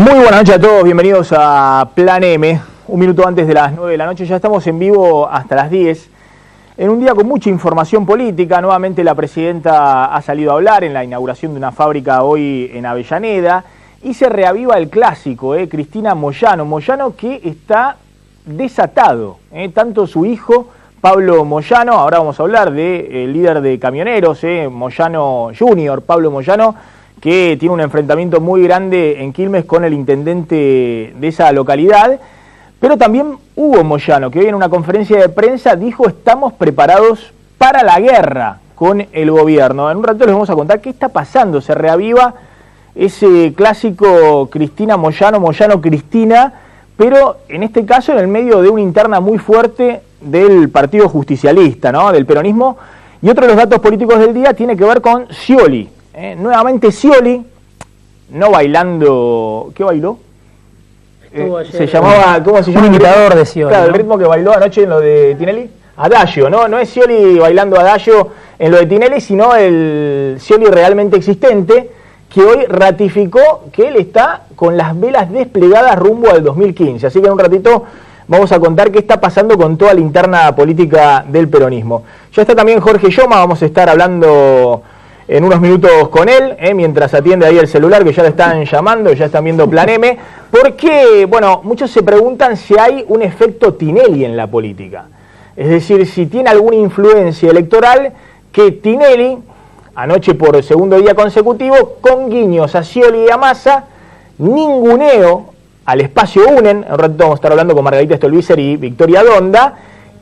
Muy buenas noches a todos, bienvenidos a Plan M. Un minuto antes de las 9 de la noche, ya estamos en vivo hasta las 10. En un día con mucha información política, nuevamente la presidenta ha salido a hablar en la inauguración de una fábrica hoy en Avellaneda y se reaviva el clásico, Cristina Moyano. Moyano que está desatado, tanto su hijo Pablo Moyano, ahora vamos a hablar del líder de camioneros, Moyano Junior, Pablo Moyano, que tiene un enfrentamiento muy grande en Quilmes con el intendente de esa localidad, pero también Hugo Moyano, que hoy en una conferencia de prensa dijo: estamos preparados para la guerra con el gobierno. En un rato les vamos a contar qué está pasando, se reaviva ese clásico Cristina Moyano, Moyano Cristina, pero en este caso en el medio de una interna muy fuerte del Partido Justicialista, ¿no?, del peronismo. Y otro de los datos políticos del día tiene que ver con Scioli. Nuevamente Scioli, no bailando, ¿qué bailó? Se llamaba, ¿cómo se llama? Un imitador de Scioli. Claro, ¿no? el ritmo que bailó anoche en lo de Tinelli. Adagio, ¿no? No es Scioli bailando Adagio en lo de Tinelli, sino el Scioli realmente existente, que hoy ratificó que él está con las velas desplegadas rumbo al 2015. Así que en un ratito vamos a contar qué está pasando con toda la interna política del peronismo. Ya está también Jorge Yoma, vamos a estar hablando en unos minutos con él, mientras atiende ahí el celular, que ya le están llamando, ya están viendo Plan M, porque, bueno, muchos se preguntan si hay un efecto Tinelli en la política. Es decir, si tiene alguna influencia electoral que Tinelli, anoche por segundo día consecutivo, con guiños a Scioli y a Massa, ninguneo al espacio UNEN, en un ratito vamos a estar hablando con Margarita Stolbizer y Victoria Donda,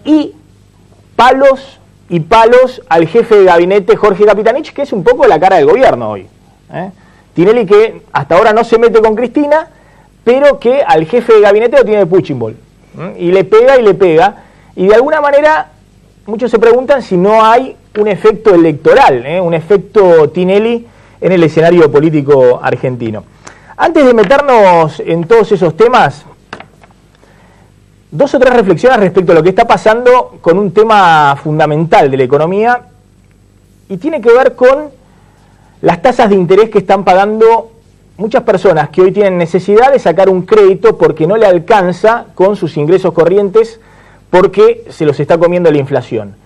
y palos al jefe de gabinete Jorge Capitanich, que es un poco la cara del gobierno hoy. Tinelli, que hasta ahora no se mete con Cristina, pero que al jefe de gabinete lo tiene de punching ball. Y le pega, y de alguna manera muchos se preguntan si no hay un efecto electoral, un efecto Tinelli en el escenario político argentino. Antes de meternos en todos esos temas, dos o tres reflexiones respecto a lo que está pasando con un tema fundamental de la economía, y tiene que ver con las tasas de interés que están pagando muchas personas que hoy tienen necesidad de sacar un crédito porque no le alcanza con sus ingresos corrientes, porque se los está comiendo la inflación.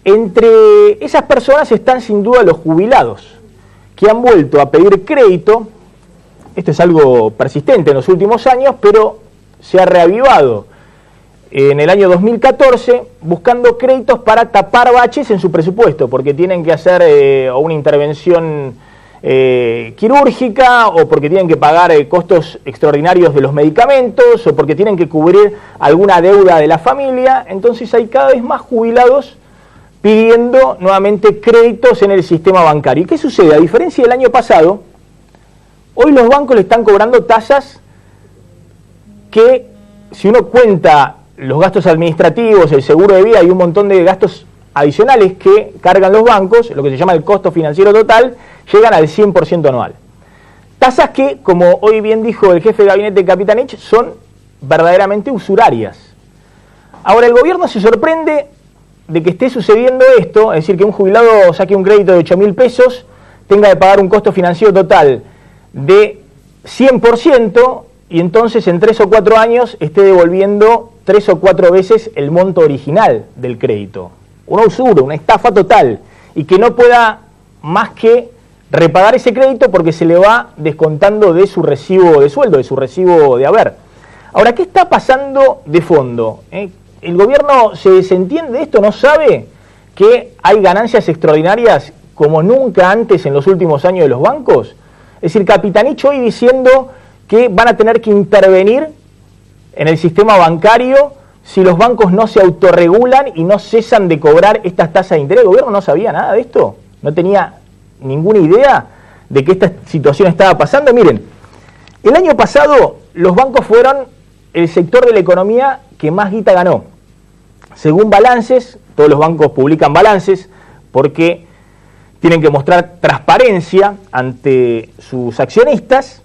Entre esas personas están sin duda los jubilados, que han vuelto a pedir crédito. Esto es algo persistente en los últimos años, pero se ha reavivado en el año 2014, buscando créditos para tapar baches en su presupuesto, porque tienen que hacer una intervención quirúrgica, o porque tienen que pagar costos extraordinarios de los medicamentos, o porque tienen que cubrir alguna deuda de la familia. Entonces hay cada vez más jubilados pidiendo nuevamente créditos en el sistema bancario. ¿Y qué sucede? A diferencia del año pasado, hoy los bancos le están cobrando tasas que, si uno cuenta los gastos administrativos, el seguro de vida y un montón de gastos adicionales que cargan los bancos, lo que se llama el costo financiero total, llegan al 100% anual. Tasas que, como hoy bien dijo el jefe de gabinete Capitanich, son verdaderamente usurarias. Ahora, el gobierno se sorprende de que esté sucediendo esto, es decir, que un jubilado saque un crédito de 8.000 pesos, tenga que pagar un costo financiero total de 100%, y entonces en 3 o 4 años esté devolviendo 3 o 4 veces el monto original del crédito. Una usura, una estafa total, y que no pueda más que repagar ese crédito porque se le va descontando de su recibo de sueldo, de su recibo de haber. Ahora, ¿qué está pasando de fondo? ¿El gobierno se desentiende de esto? ¿No sabe que hay ganancias extraordinarias como nunca antes en los últimos años de los bancos? Es decir, Capitanich hoy diciendo que van a tener que intervenir en el sistema bancario si los bancos no se autorregulan y no cesan de cobrar estas tasas de interés. ¿El gobierno no sabía nada de esto? ¿No tenía ninguna idea de que esta situación estaba pasando? Miren, el año pasado los bancos fueron el sector de la economía que más guita ganó. Según balances, todos los bancos publican balances porque tienen que mostrar transparencia ante sus accionistas.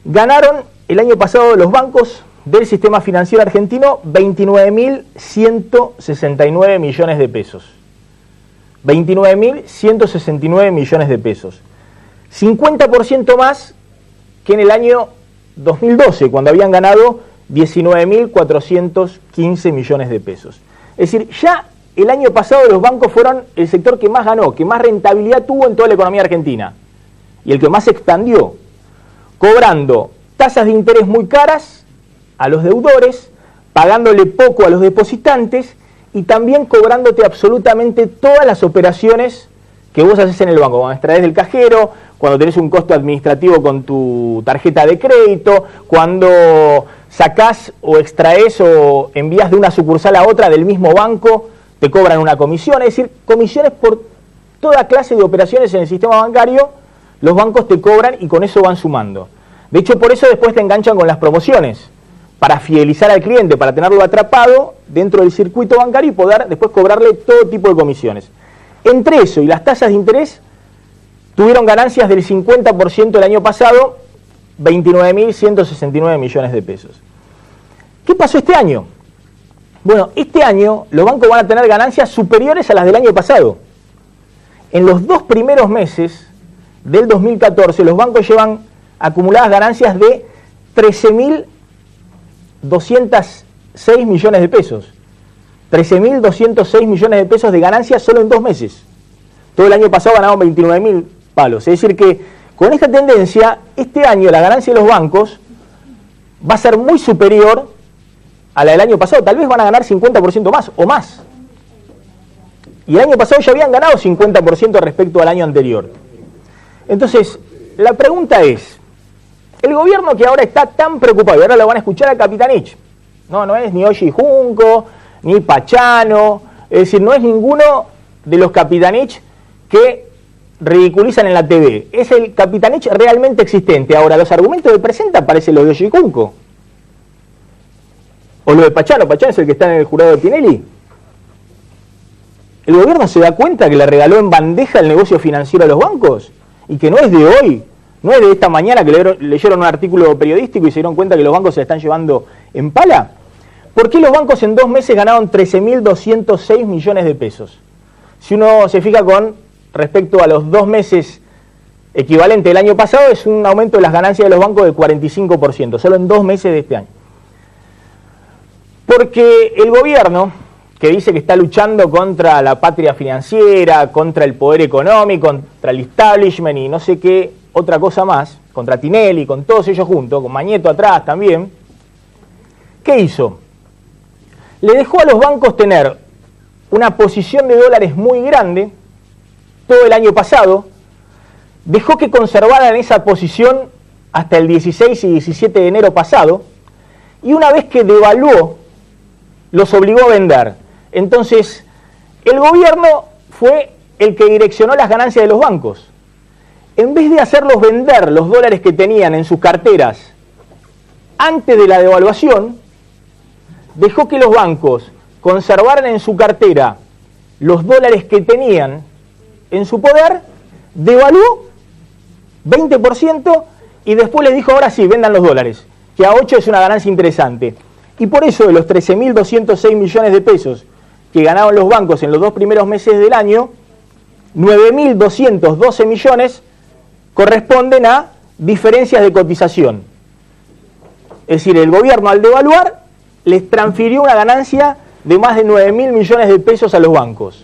Ganaron el año pasado los bancos del sistema financiero argentino 29.169 millones de pesos. 29.169 millones de pesos. 50% más que en el año 2012, cuando habían ganado 19.415 millones de pesos. Es decir, ya el año pasado los bancos fueron el sector que más ganó, que más rentabilidad tuvo en toda la economía argentina, y el que más se expandió, cobrando tasas de interés muy caras a los deudores, pagándole poco a los depositantes y también cobrándote absolutamente todas las operaciones que vos haces en el banco, cuando extraes del cajero, cuando tenés un costo administrativo con tu tarjeta de crédito, cuando sacás o extraes o envías de una sucursal a otra del mismo banco, te cobran una comisión, es decir, comisiones por toda clase de operaciones en el sistema bancario, los bancos te cobran y con eso van sumando. De hecho, por eso después te enganchan con las promociones, para fidelizar al cliente, para tenerlo atrapado dentro del circuito bancario y poder después cobrarle todo tipo de comisiones. Entre eso y las tasas de interés, tuvieron ganancias del 50% el año pasado, 29.169 millones de pesos. ¿Qué pasó este año? Bueno, este año los bancos van a tener ganancias superiores a las del año pasado. En los 2 primeros meses del 2014, los bancos llevan acumuladas ganancias de 13.206 millones de pesos. 13.206 millones de pesos de ganancias solo en 2 meses. Todo el año pasado ganaron 29.000 palos. Es decir que con esta tendencia, este año la ganancia de los bancos va a ser muy superior a la del año pasado. Tal vez van a ganar 50% más o más. Y el año pasado ya habían ganado 50% respecto al año anterior. Entonces, la pregunta es, el gobierno que ahora está tan preocupado, y ahora lo van a escuchar a Capitanich, no es ni Ollanta Junco, ni Pachano, es decir, no es ninguno de los Capitanich que ridiculizan en la TV, es el Capitanich realmente existente. Ahora, los argumentos que presenta parecen los de Ollanta Junco, o lo de Pachano. Pachano es el que está en el jurado de Tinelli. ¿El gobierno se da cuenta que le regaló en bandeja el negocio financiero a los bancos? Y que no es de hoy, no es de esta mañana que leyeron un artículo periodístico y se dieron cuenta que los bancos se están llevando en pala. ¿Por qué los bancos en 2 meses ganaron 13.206 millones de pesos? Si uno se fija con respecto a los 2 meses equivalente del año pasado, es un aumento de las ganancias de los bancos de 45%, solo en 2 meses de este año. Porque el gobierno, que dice que está luchando contra la patria financiera, contra el poder económico, contra el establishment y no sé qué otra cosa más, contra Tinelli, con todos ellos juntos, con Mañeto atrás también, ¿qué hizo? Le dejó a los bancos tener una posición de dólares muy grande todo el año pasado, dejó que conservaran esa posición hasta el 16 y 17 de enero pasado, y una vez que devaluó, los obligó a vender. Entonces, el gobierno fue el que direccionó las ganancias de los bancos. En vez de hacerlos vender los dólares que tenían en sus carteras antes de la devaluación, dejó que los bancos conservaran en su cartera los dólares que tenían en su poder, devaluó 20% y después les dijo, ahora sí, vendan los dólares, que a 8 es una ganancia interesante. Y por eso de los 13.206 millones de pesos que ganaron los bancos en los 2 primeros meses del año, 9.212 millones corresponden a diferencias de cotización. Es decir, el gobierno al devaluar les transfirió una ganancia de más de 9.000 millones de pesos a los bancos.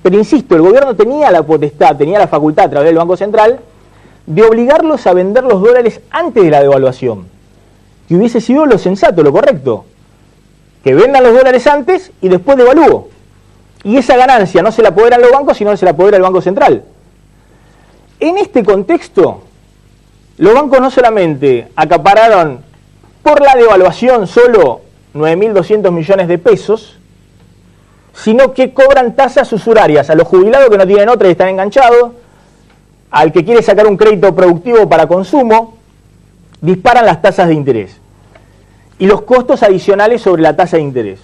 Pero insisto, el gobierno tenía la potestad, tenía la facultad a través del Banco Central de obligarlos a vender los dólares antes de la devaluación. Que hubiese sido lo sensato, lo correcto. Que vendan los dólares antes y después devalúo. Y esa ganancia no se la apoderan los bancos, sino se la apodera el Banco Central. En este contexto, los bancos no solamente acapararon por la devaluación solo 9.200 millones de pesos, sino que cobran tasas usurarias a los jubilados que no tienen otra y están enganchados, al que quiere sacar un crédito productivo para consumo, disparan las tasas de interés y los costos adicionales sobre la tasa de interés.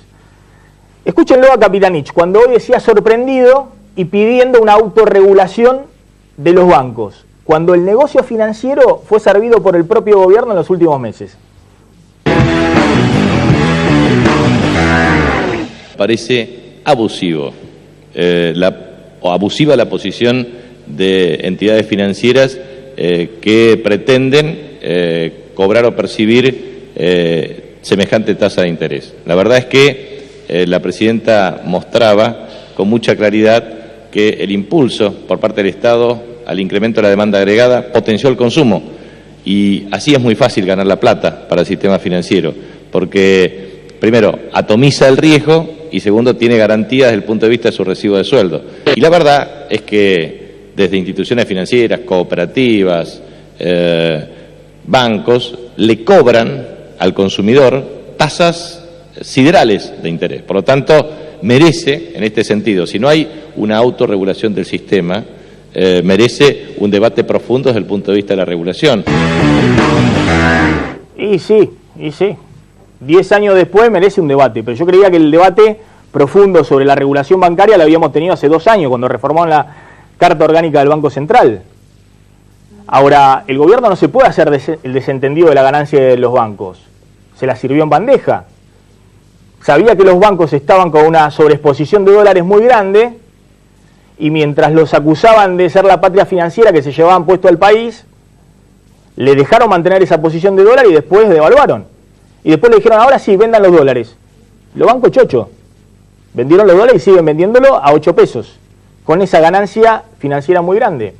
Escúchenlo a Capitanich, cuando hoy decía sorprendido y pidiendo una autorregulación de los bancos, cuando el negocio financiero fue servido por el propio gobierno en los últimos meses. Parece abusivo, abusiva la posición de entidades financieras que pretenden cobrar o percibir semejante tasa de interés. La verdad es que la presidenta mostraba con mucha claridad que el impulso por parte del Estado al incremento de la demanda agregada potenció el consumo, y así es muy fácil ganar la plata para el sistema financiero, porque primero atomiza el riesgo y segundo tiene garantías desde el punto de vista de su recibo de sueldo. Y la verdad es que desde instituciones financieras, cooperativas, bancos, le cobran al consumidor tasas siderales de interés. Por lo tanto, merece, en este sentido, si no hay una autorregulación del sistema, merece un debate profundo desde el punto de vista de la regulación. Y sí. 10 años después merece un debate, pero yo creía que el debate profundo sobre la regulación bancaria lo habíamos tenido hace 2 años, cuando reformaron la Carta Orgánica del Banco Central. Ahora, el gobierno no se puede hacer el desentendido de la ganancia de los bancos. Se la sirvió en bandeja. Sabía que los bancos estaban con una sobreexposición de dólares muy grande, y mientras los acusaban de ser la patria financiera que se llevaban puesto al país, le dejaron mantener esa posición de dólar y después devaluaron. Y después le dijeron, ahora sí, vendan los dólares. Los bancos chocho. Vendieron los dólares y siguen vendiéndolo a 8 pesos, con esa ganancia financiera muy grande.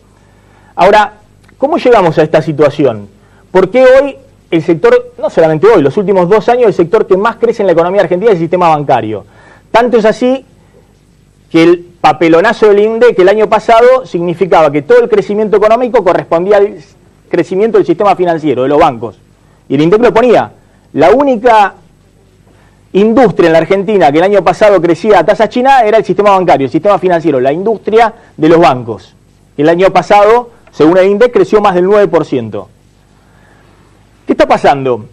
Ahora, ¿cómo llegamos a esta situación? ¿Por qué hoy el sector, no solamente hoy, los últimos 2 años, el sector que más crece en la economía argentina es el sistema bancario? Tanto es así que el papelonazo del INDEC el año pasado significaba que todo el crecimiento económico correspondía al crecimiento del sistema financiero, de los bancos. Y el INDEC lo ponía. La única industria en la Argentina que el año pasado crecía a tasa china era el sistema bancario, el sistema financiero, la industria de los bancos. El año pasado, según el INDEC, creció más del 9%. ¿Qué está pasando?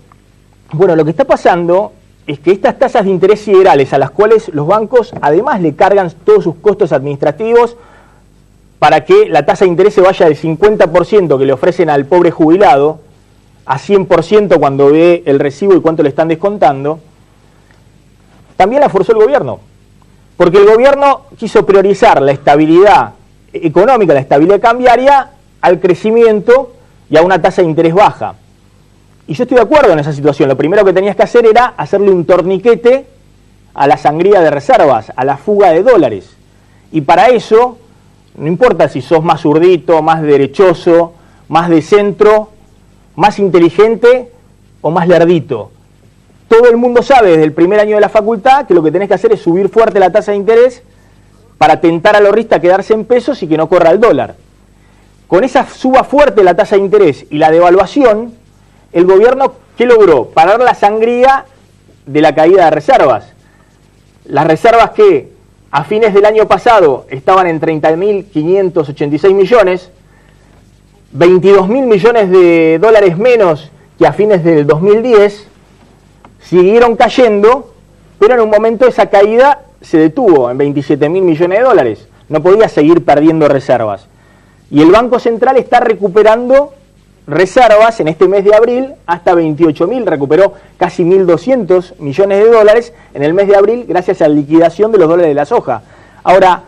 Bueno, lo que está pasando es que estas tasas de interés siderales a las cuales los bancos además le cargan todos sus costos administrativos para que la tasa de interés se vaya del 50% que le ofrecen al pobre jubilado a 100% cuando ve el recibo y cuánto le están descontando, también la forzó el gobierno. Porque el gobierno quiso priorizar la estabilidad económica, la estabilidad cambiaria, al crecimiento y a una tasa de interés baja. Y yo estoy de acuerdo en esa situación. Lo primero que tenías que hacer era hacerle un torniquete a la sangría de reservas, a la fuga de dólares. Y para eso, no importa si sos más zurdito, más derechoso, más de centro, más inteligente o más lerdito. Todo el mundo sabe desde el primer año de la facultad que lo que tenés que hacer es subir fuerte la tasa de interés para tentar al ahorrista a quedarse en pesos y que no corra el dólar. Con esa suba fuerte la tasa de interés y la devaluación, el gobierno, ¿qué logró? Parar la sangría de la caída de reservas. Las reservas que a fines del año pasado estaban en 30.586 millones, 22.000 millones de dólares menos que a fines del 2010, siguieron cayendo, pero en un momento esa caída se detuvo en 27.000 millones de dólares. No podía seguir perdiendo reservas. Y el Banco Central está recuperando reservas en este mes de abril hasta 28.000, recuperó casi 1.200 millones de dólares en el mes de abril gracias a la liquidación de los dólares de la soja. Ahora,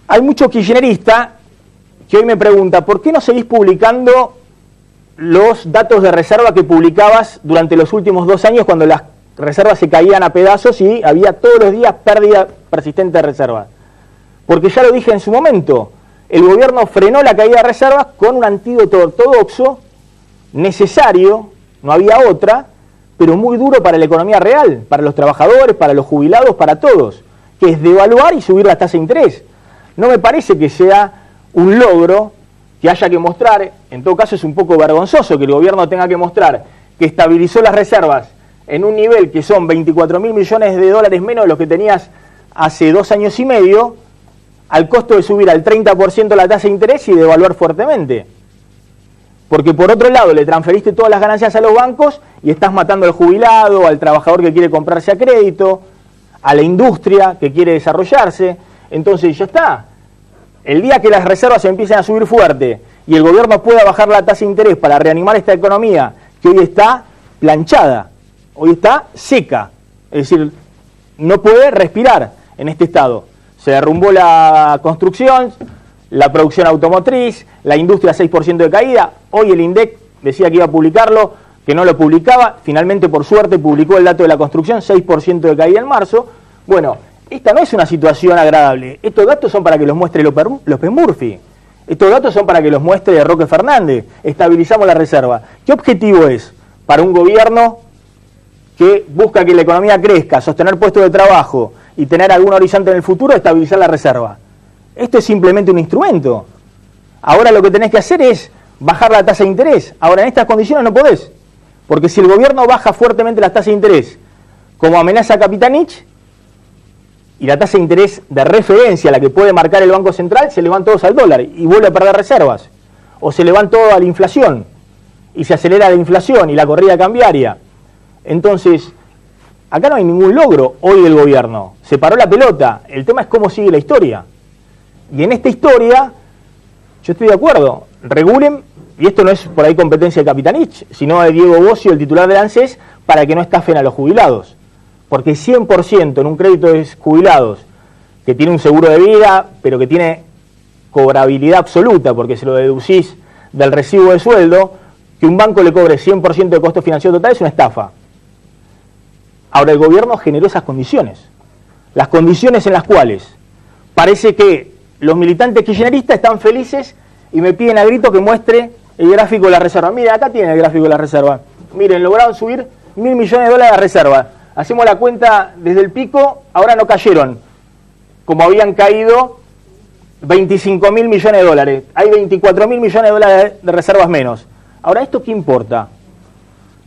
hay mucho kirchnerista que hoy me pregunta, ¿por qué no seguís publicando los datos de reserva que publicabas durante los últimos 2 años cuando las reservas se caían a pedazos y había todos los días pérdida persistente de reservas? Porque ya lo dije en su momento, el gobierno frenó la caída de reservas con un antídoto ortodoxo, necesario, no había otra, pero muy duro para la economía real, para los trabajadores, para los jubilados, para todos, que es devaluar y subir la tasa de interés. No me parece que sea un logro que haya que mostrar, en todo caso es un poco vergonzoso que el gobierno tenga que mostrar que estabilizó las reservas en un nivel que son 24.000 millones de dólares menos de los que tenías hace 2 años y medio, al costo de subir al 30% la tasa de interés y devaluar fuertemente. Porque por otro lado le transferiste todas las ganancias a los bancos y estás matando al jubilado, al trabajador que quiere comprarse a crédito, a la industria que quiere desarrollarse. Entonces ya está. El día que las reservas empiecen a subir fuerte y el gobierno pueda bajar la tasa de interés para reanimar esta economía que hoy está planchada, hoy está seca, es decir, no puede respirar en este estado. Se derrumbó la construcción, la producción automotriz, la industria 6% de caída. Hoy el INDEC decía que iba a publicarlo, que no lo publicaba, finalmente por suerte publicó el dato de la construcción, 6% de caída en marzo. Bueno, esta no es una situación agradable, estos datos son para que los muestre López Murphy, estos datos son para que los muestre Roque Fernández, estabilizamos la reserva. ¿Qué objetivo es para un gobierno que busca que la economía crezca, sostener puestos de trabajo y tener algún horizonte en el futuro, estabilizar la reserva? Esto es simplemente un instrumento. Ahora lo que tenés que hacer es bajar la tasa de interés. Ahora en estas condiciones no podés, porque si el gobierno baja fuertemente las tasas de interés, como amenaza Capitanich, y la tasa de interés de referencia, la que puede marcar el Banco Central, se le van todos al dólar y vuelve a perder reservas. O se le van todos a la inflación, y se acelera la inflación y la corrida cambiaria. Entonces, acá no hay ningún logro hoy del gobierno. Se paró la pelota. El tema es cómo sigue la historia. Y en esta historia, yo estoy de acuerdo, regulen, y esto no es por ahí competencia de Capitanich, sino de Diego Bossio, el titular del ANSES, para que no estafen a los jubilados. Porque 100% en un crédito de jubilados, que tiene un seguro de vida, pero que tiene cobrabilidad absoluta, porque se lo deducís del recibo de sueldo, que un banco le cobre 100% de costo financiero total es una estafa. Ahora el gobierno generó esas condiciones. Las condiciones en las cuales parece que los militantes kirchneristas están felices y me piden a grito que muestre el gráfico de la reserva. Miren, acá tiene el gráfico de la reserva. Miren, lograron subir $1.000 millones de reserva. Hacemos la cuenta desde el pico, ahora no cayeron, como habían caído 25.000 millones de dólares. Hay 24.000 millones de dólares de reservas menos. Ahora, ¿esto qué importa?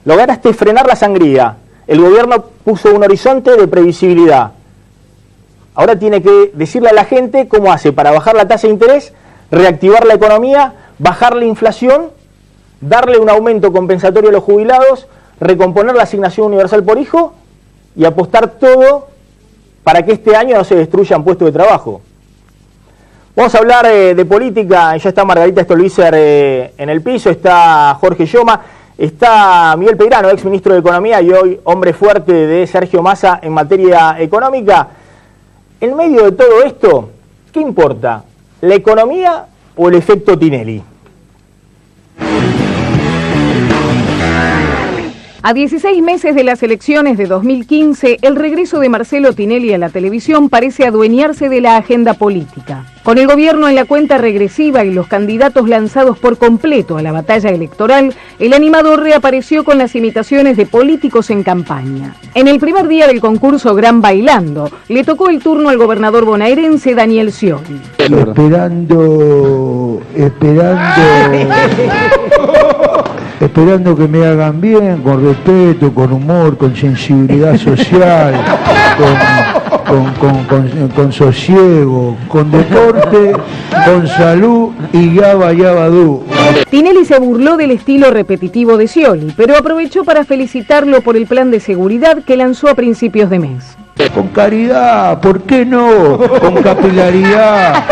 Lograste frenar la sangría. El gobierno puso un horizonte de previsibilidad. Ahora tiene que decirle a la gente cómo hace para bajar la tasa de interés, reactivar la economía, bajar la inflación, darle un aumento compensatorio a los jubilados, recomponer la asignación universal por hijo y apostar todo para que este año no se destruyan puestos de trabajo. Vamos a hablar de política. Ya está Margarita Stolbizer en el piso, está Jorge Lloma, está Miguel Peirano, ex ministro de Economía y hoy hombre fuerte de Sergio Massa en materia económica. En medio de todo esto, ¿qué importa? ¿La economía o el efecto Tinelli? A 16 meses de las elecciones de 2015, el regreso de Marcelo Tinelli a la televisión parece adueñarse de la agenda política. Con el gobierno en la cuenta regresiva y los candidatos lanzados por completo a la batalla electoral, el animador reapareció con las imitaciones de políticos en campaña. En el primer día del concurso Gran Bailando, le tocó el turno al gobernador bonaerense Daniel Scioli. Esperando que me hagan bien, con respeto, con humor, con sensibilidad social, con sosiego, con deporte, con salud y yabadú. Tinelli se burló del estilo repetitivo de Scioli, pero aprovechó para felicitarlo por el plan de seguridad que lanzó a principios de mes. Con caridad, ¿por qué no? Con capilaridad,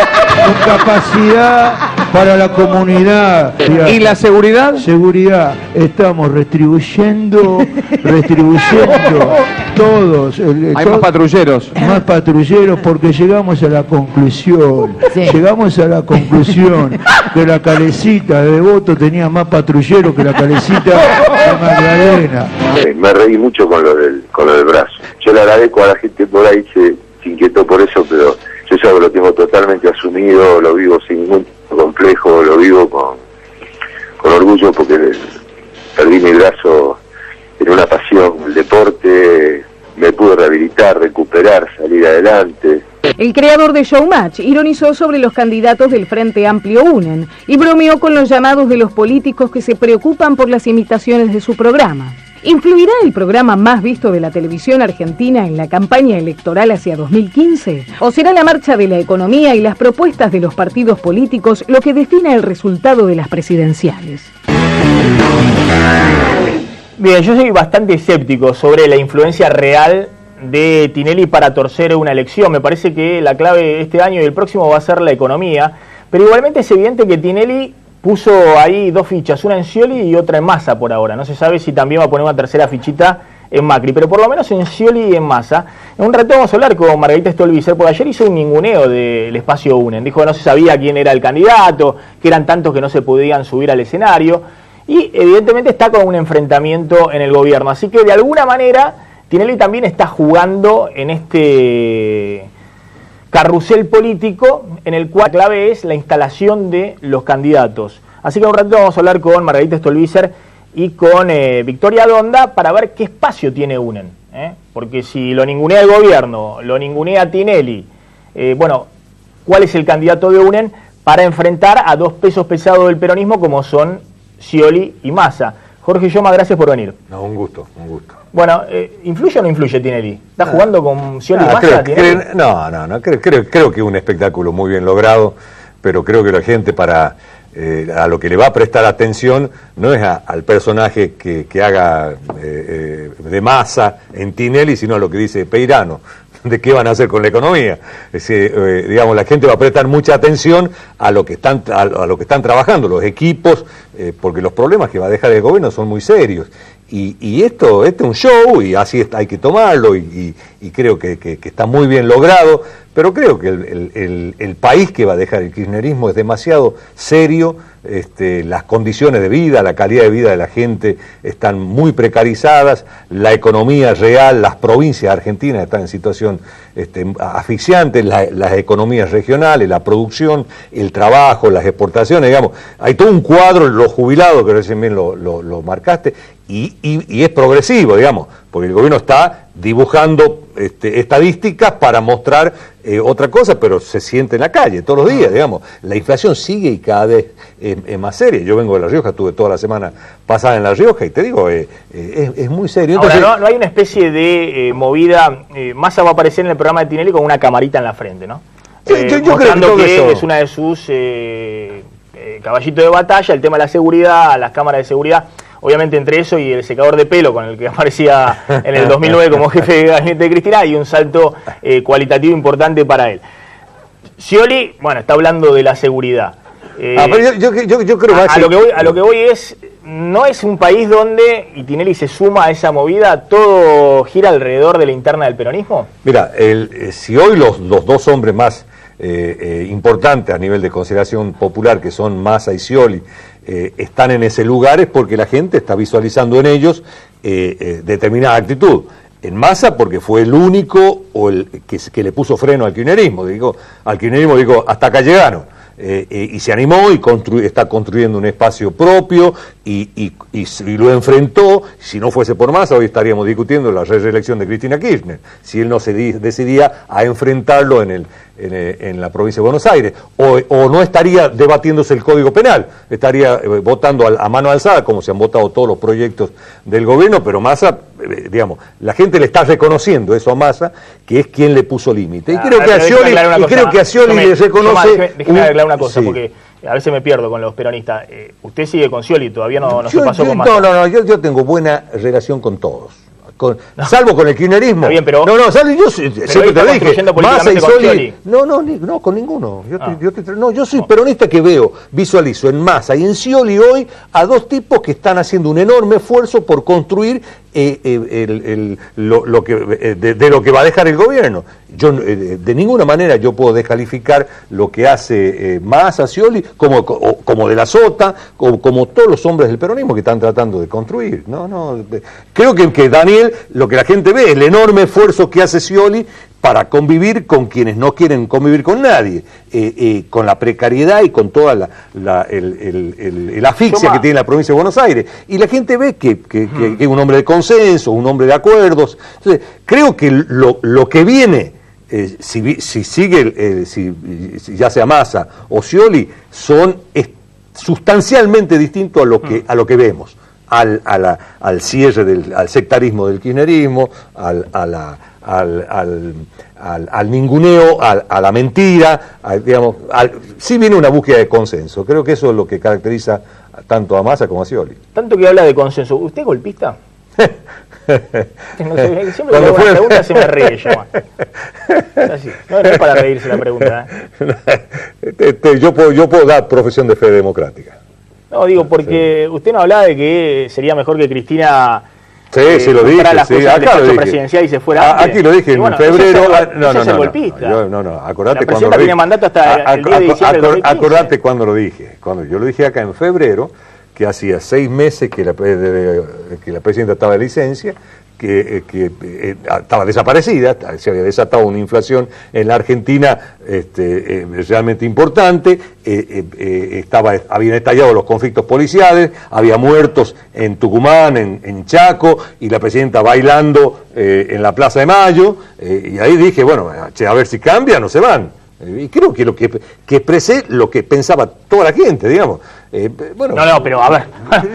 con capacidad para la comunidad. ¿Y la seguridad? Seguridad, estamos retribuyendo todos. Hay más patrulleros. Más patrulleros porque llegamos a la conclusión, que la Calecita de Devoto tenía más patrulleros que la Calecita de Magdalena. Me reí mucho con lo del brazo. Yo le agradezco a la gente por ahí, se inquietó por eso, pero yo ya lo tengo totalmente asumido, lo vivo sin ningún complejo, lo vivo con orgullo porque perdí mi brazo en una pasión, el deporte, me pude rehabilitar, recuperar, salir adelante. El creador de Showmatch ironizó sobre los candidatos del Frente Amplio UNEN y bromeó con los llamados de los políticos que se preocupan por las imitaciones de su programa. ¿Influirá el programa más visto de la televisión argentina en la campaña electoral hacia 2015? ¿O será la marcha de la economía y las propuestas de los partidos políticos lo que defina el resultado de las presidenciales? Bien, yo soy bastante escéptico sobre la influencia real de Tinelli para torcer una elección. Me parece que la clave este año y el próximo va a ser la economía, pero igualmente es evidente que Tinelli puso ahí dos fichas, una en Scioli y otra en Massa por ahora. No se sabe si también va a poner una tercera fichita en Macri, pero por lo menos en Scioli y en Massa. En un rato vamos a hablar con Margarita Stolbizer, porque ayer hizo un ninguneo del espacio UNEN. Dijo que no se sabía quién era el candidato, que eran tantos que no se podían subir al escenario. y evidentemente está con un enfrentamiento en el gobierno. Así que de alguna manera Tinelli también está jugando en este carrusel político en el cual la clave es la instalación de los candidatos. Así que en un ratito vamos a hablar con Margarita Stolbizer y con Victoria Donda para ver qué espacio tiene UNEN. Porque si lo ningunea el gobierno, lo ningunea Tinelli, bueno, ¿cuál es el candidato de UNEN para enfrentar a dos pesos pesados del peronismo como son Scioli y Massa? Jorge Yoma, gracias por venir. No, un gusto, un gusto. Bueno, ¿influye o no influye Tinelli? ¿Está jugando con Scioli y Massa? Creo que es un espectáculo muy bien logrado, pero creo que la gente a lo que le va a prestar atención no es al personaje que haga de Massa en Tinelli, sino a lo que dice Peirano, de qué van a hacer con la economía. Digamos, la gente va a prestar mucha atención a lo que están trabajando los equipos, porque los problemas que va a dejar el gobierno son muy serios. Y esto es un show, y así hay que tomarlo, y creo que está muy bien logrado, pero creo que el país que va a dejar el kirchnerismo es demasiado serio. Las condiciones de vida, la calidad de vida de la gente están muy precarizadas, la economía real, las provincias argentinas están en situación asfixiante, las economías regionales, la producción, el trabajo, las exportaciones, digamos, hay todo un cuadro, los jubilados, que recién bien lo marcaste, y es progresivo, digamos, porque el gobierno está dibujando estadísticas para mostrar otra cosa, pero se siente en la calle todos los días, digamos. La inflación sigue y cada vez es más seria. Yo vengo de La Rioja, estuve toda la semana pasada en La Rioja y te digo, es muy serio. Entonces, ahora, no hay una especie de movida, Massa va a aparecer en el programa de Tinelli con una camarita en la frente, ¿no? Yo creo que eso es una de sus caballitos de batalla, el tema de la seguridad, las cámaras de seguridad. Obviamente entre eso y el secador de pelo con el que aparecía en el 2009 como jefe de gabinete de Cristina, hay un salto cualitativo importante para él. Scioli, bueno, está hablando de la seguridad. Pero yo creo a lo que voy es, no es un país donde, y Tinelli se suma a esa movida, todo gira alrededor de la interna del peronismo. Mira, si hoy los dos hombres más importantes a nivel de consideración popular, que son Massa y Scioli, están en ese lugar, es porque la gente está visualizando en ellos determinada actitud. En Massa porque fue el único que le puso freno al kirchnerismo. Al kirchnerismo digo, hasta acá llegaron. Y se animó y está construyendo un espacio propio y lo enfrentó. Si no fuese por Massa, hoy estaríamos discutiendo la reelección de Cristina Kirchner, si él no se decidía a enfrentarlo en la provincia de Buenos Aires, o no estaría debatiéndose el Código Penal, estaría votando a mano alzada, como se han votado todos los proyectos del gobierno, pero Massa, digamos, la gente le está reconociendo eso a Massa, que es quien le puso límite. Y creo que a Scioli le reconoce... Déjeme arreglar una cosa, sí, porque a veces me pierdo con los peronistas. Usted sigue con Scioli, todavía no se pasó con Massa. No, yo tengo buena relación con todos. Salvo con el kirchnerismo. Bien, pero yo siempre te dije, Massa y Scioli. No, con ninguno. Yo soy peronista que visualizo en Massa y en Scioli hoy a dos tipos que están haciendo un enorme esfuerzo por construir de lo que va a dejar el gobierno. Yo de ninguna manera yo puedo descalificar lo que hace Massa, Scioli, como de la Sota, como todos los hombres del peronismo que están tratando de construir. Creo que Daniel, lo que la gente ve, el enorme esfuerzo que hace Scioli para convivir con quienes no quieren convivir con nadie, con la precariedad y con toda la asfixia que tiene la provincia de Buenos Aires. Y la gente ve que es un hombre de consenso, un hombre de acuerdos. Entonces, creo que lo que viene, si sigue, si ya sea Massa o Scioli, es sustancialmente distinto a lo que vemos. Al cierre al sectarismo del kirchnerismo, al ninguneo, a la mentira, sí viene una búsqueda de consenso. Creo que eso es lo que caracteriza tanto a Massa como a Scioli. Tanto que habla de consenso, ¿usted es golpista? Siempre que hago una pregunta se me ríe yo. No es para reírse la pregunta. Yo puedo dar profesión de fe democrática. No, digo, porque usted no hablaba de que sería mejor que Cristina sí, lo dije, las cosas acá lo dije. Presidencial y se fuera antes. Aquí lo dije en febrero. Acordate cuando lo dije. Tiene mandato hasta el día de diciembre del 2015. Acordate cuando lo dije. Cuando yo lo dije acá en febrero, que hacía 6 meses que la presidenta estaba de licencia, que estaba desaparecida, se había desatado una inflación en la Argentina realmente importante, habían estallado los conflictos policiales, había muertos en Tucumán, en Chaco, y la presidenta bailando en la Plaza de Mayo, y ahí dije, bueno, a ver si cambian o se van. Y creo que expresé lo que pensaba toda la gente, digamos. Bueno, no, pero a ver.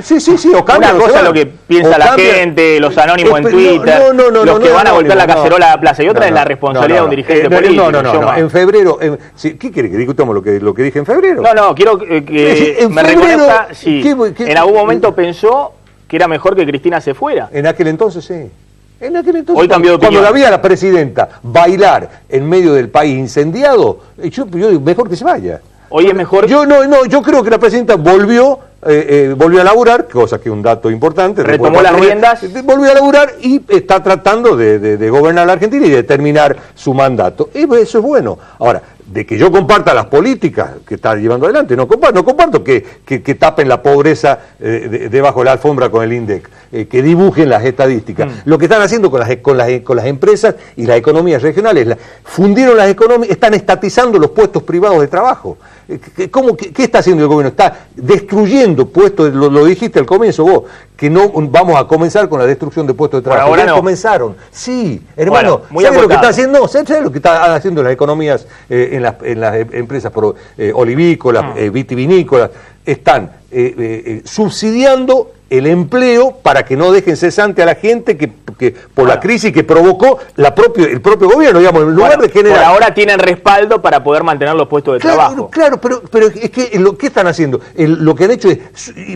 Sí, o cambia. Una cosa es lo que piensa la gente, los anónimos en Twitter, los que van a golpear la cacerola a la plaza, y otra es la responsabilidad de un dirigente político. No, en febrero. ¿Qué quiere que discutamos lo que dije en febrero? No, quiero que me reconozca si en algún momento pensó que era mejor que Cristina se fuera. En aquel entonces sí. En aquel entonces, hoy cambió de opinión. Cuando la vi a la presidenta bailar en medio del país incendiado, yo digo, mejor que se vaya. Hoy es mejor. Yo creo que la presidenta volvió a laburar, cosa que es un dato importante. Retomó las riendas. Volvió a laburar y está tratando de gobernar la Argentina y de terminar su mandato. Eso es bueno. Ahora, de que yo comparta las políticas que está llevando adelante, no comparto que tapen la pobreza debajo de la alfombra con el INDEC, que dibujen las estadísticas. Lo que están haciendo con las empresas y las economías regionales, fundieron las economías, están estatizando los puestos privados de trabajo. ¿Qué está haciendo el gobierno? Está destruyendo puestos, lo dijiste al comienzo vos, que no vamos a comenzar con la destrucción de puestos de trabajo. Ahora no comenzaron. Sí, hermano, bueno, ¿sabes lo que está haciendo? ¿Sabes lo que están haciendo las economías en las empresas olivícolas, vitivinícolas? Están subsidiando el empleo para que no dejen cesante a la gente que por la crisis que provocó el propio gobierno, digamos, en lugar de generar. Por ahora tienen respaldo para poder mantener los puestos de trabajo. Claro, pero es que lo que están haciendo, lo que han hecho es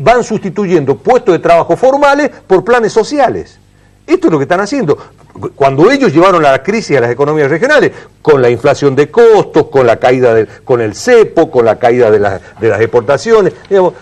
van sustituyendo puestos de trabajo formales por planes sociales. Esto es lo que están haciendo. Cuando ellos llevaron la crisis a las economías regionales, con la inflación de costos, con la caída con el cepo, con la caída de las exportaciones, digamos,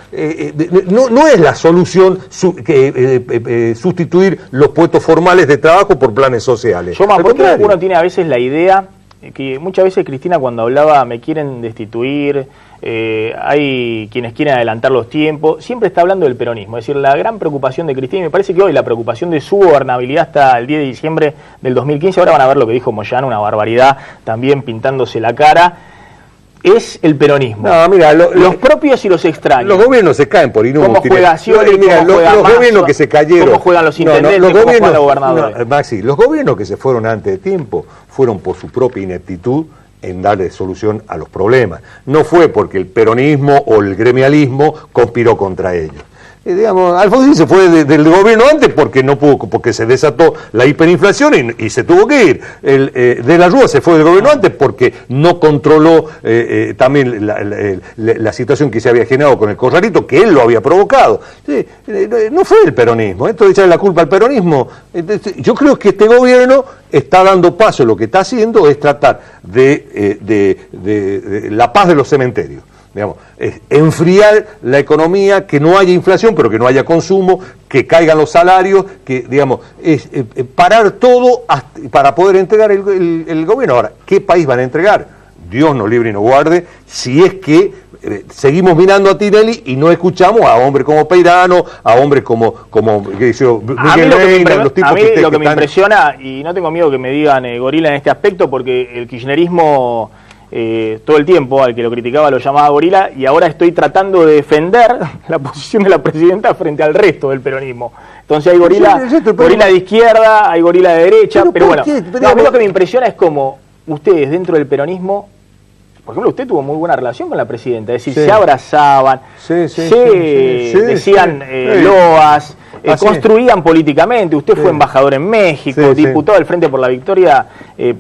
no es la solución sustituir los puestos formales de trabajo por planes sociales. Yo más porque uno tiene a veces la idea que muchas veces Cristina cuando hablaba me quieren destituir, hay quienes quieren adelantar los tiempos, siempre está hablando del peronismo, es decir, la gran preocupación de Cristina, y me parece que hoy la preocupación de su gobernabilidad hasta el 10 de diciembre del 2015, ahora van a ver lo que dijo Moyano, una barbaridad, también pintándose la cara, es el peronismo. No, mira, los propios y los extraños. Los gobiernos se caen por inútiles. ¿Cómo juega Scioli? Los gobiernos que se cayeron. ¿Cómo juegan los intendentes? ¿Cómo juegan los gobernadores? Maxi, los gobiernos que se fueron antes de tiempo fueron por su propia ineptitud en darle solución a los problemas. No fue porque el peronismo o el gremialismo conspiró contra ellos. Digamos, Alfonsín se fue del gobierno antes porque no pudo, porque se desató la hiperinflación y se tuvo que ir. De la Rúa se fue del gobierno antes porque no controló también la situación que se había generado con el corralito, que él lo había provocado. No fue el peronismo, esto de echarle la culpa al peronismo. Yo creo que este gobierno está dando paso, lo que está haciendo es tratar de la paz de los cementerios. Digamos, enfriar la economía, que no haya inflación, pero que no haya consumo, que caigan los salarios, que digamos, parar todo para poder entregar el gobierno. Ahora, ¿qué país van a entregar? Dios nos libre y nos guarde, si es que seguimos mirando a Tinelli y no escuchamos a hombres como Peirano, a hombres como Miguel Reina, los tipos a mí lo que me impresiona, y no tengo miedo que me digan gorila en este aspecto, porque el kirchnerismo todo el tiempo al que lo criticaba lo llamaba gorila, y ahora estoy tratando de defender la posición de la presidenta frente al resto del peronismo. Entonces hay gorila de izquierda, hay gorila de derecha, pero bueno, a mí lo que me impresiona es como ustedes dentro del peronismo, por ejemplo, usted tuvo muy buena relación con la presidenta, es decir, se abrazaban, decían loas, construían políticamente, usted fue embajador en México, diputado del Frente por la Victoria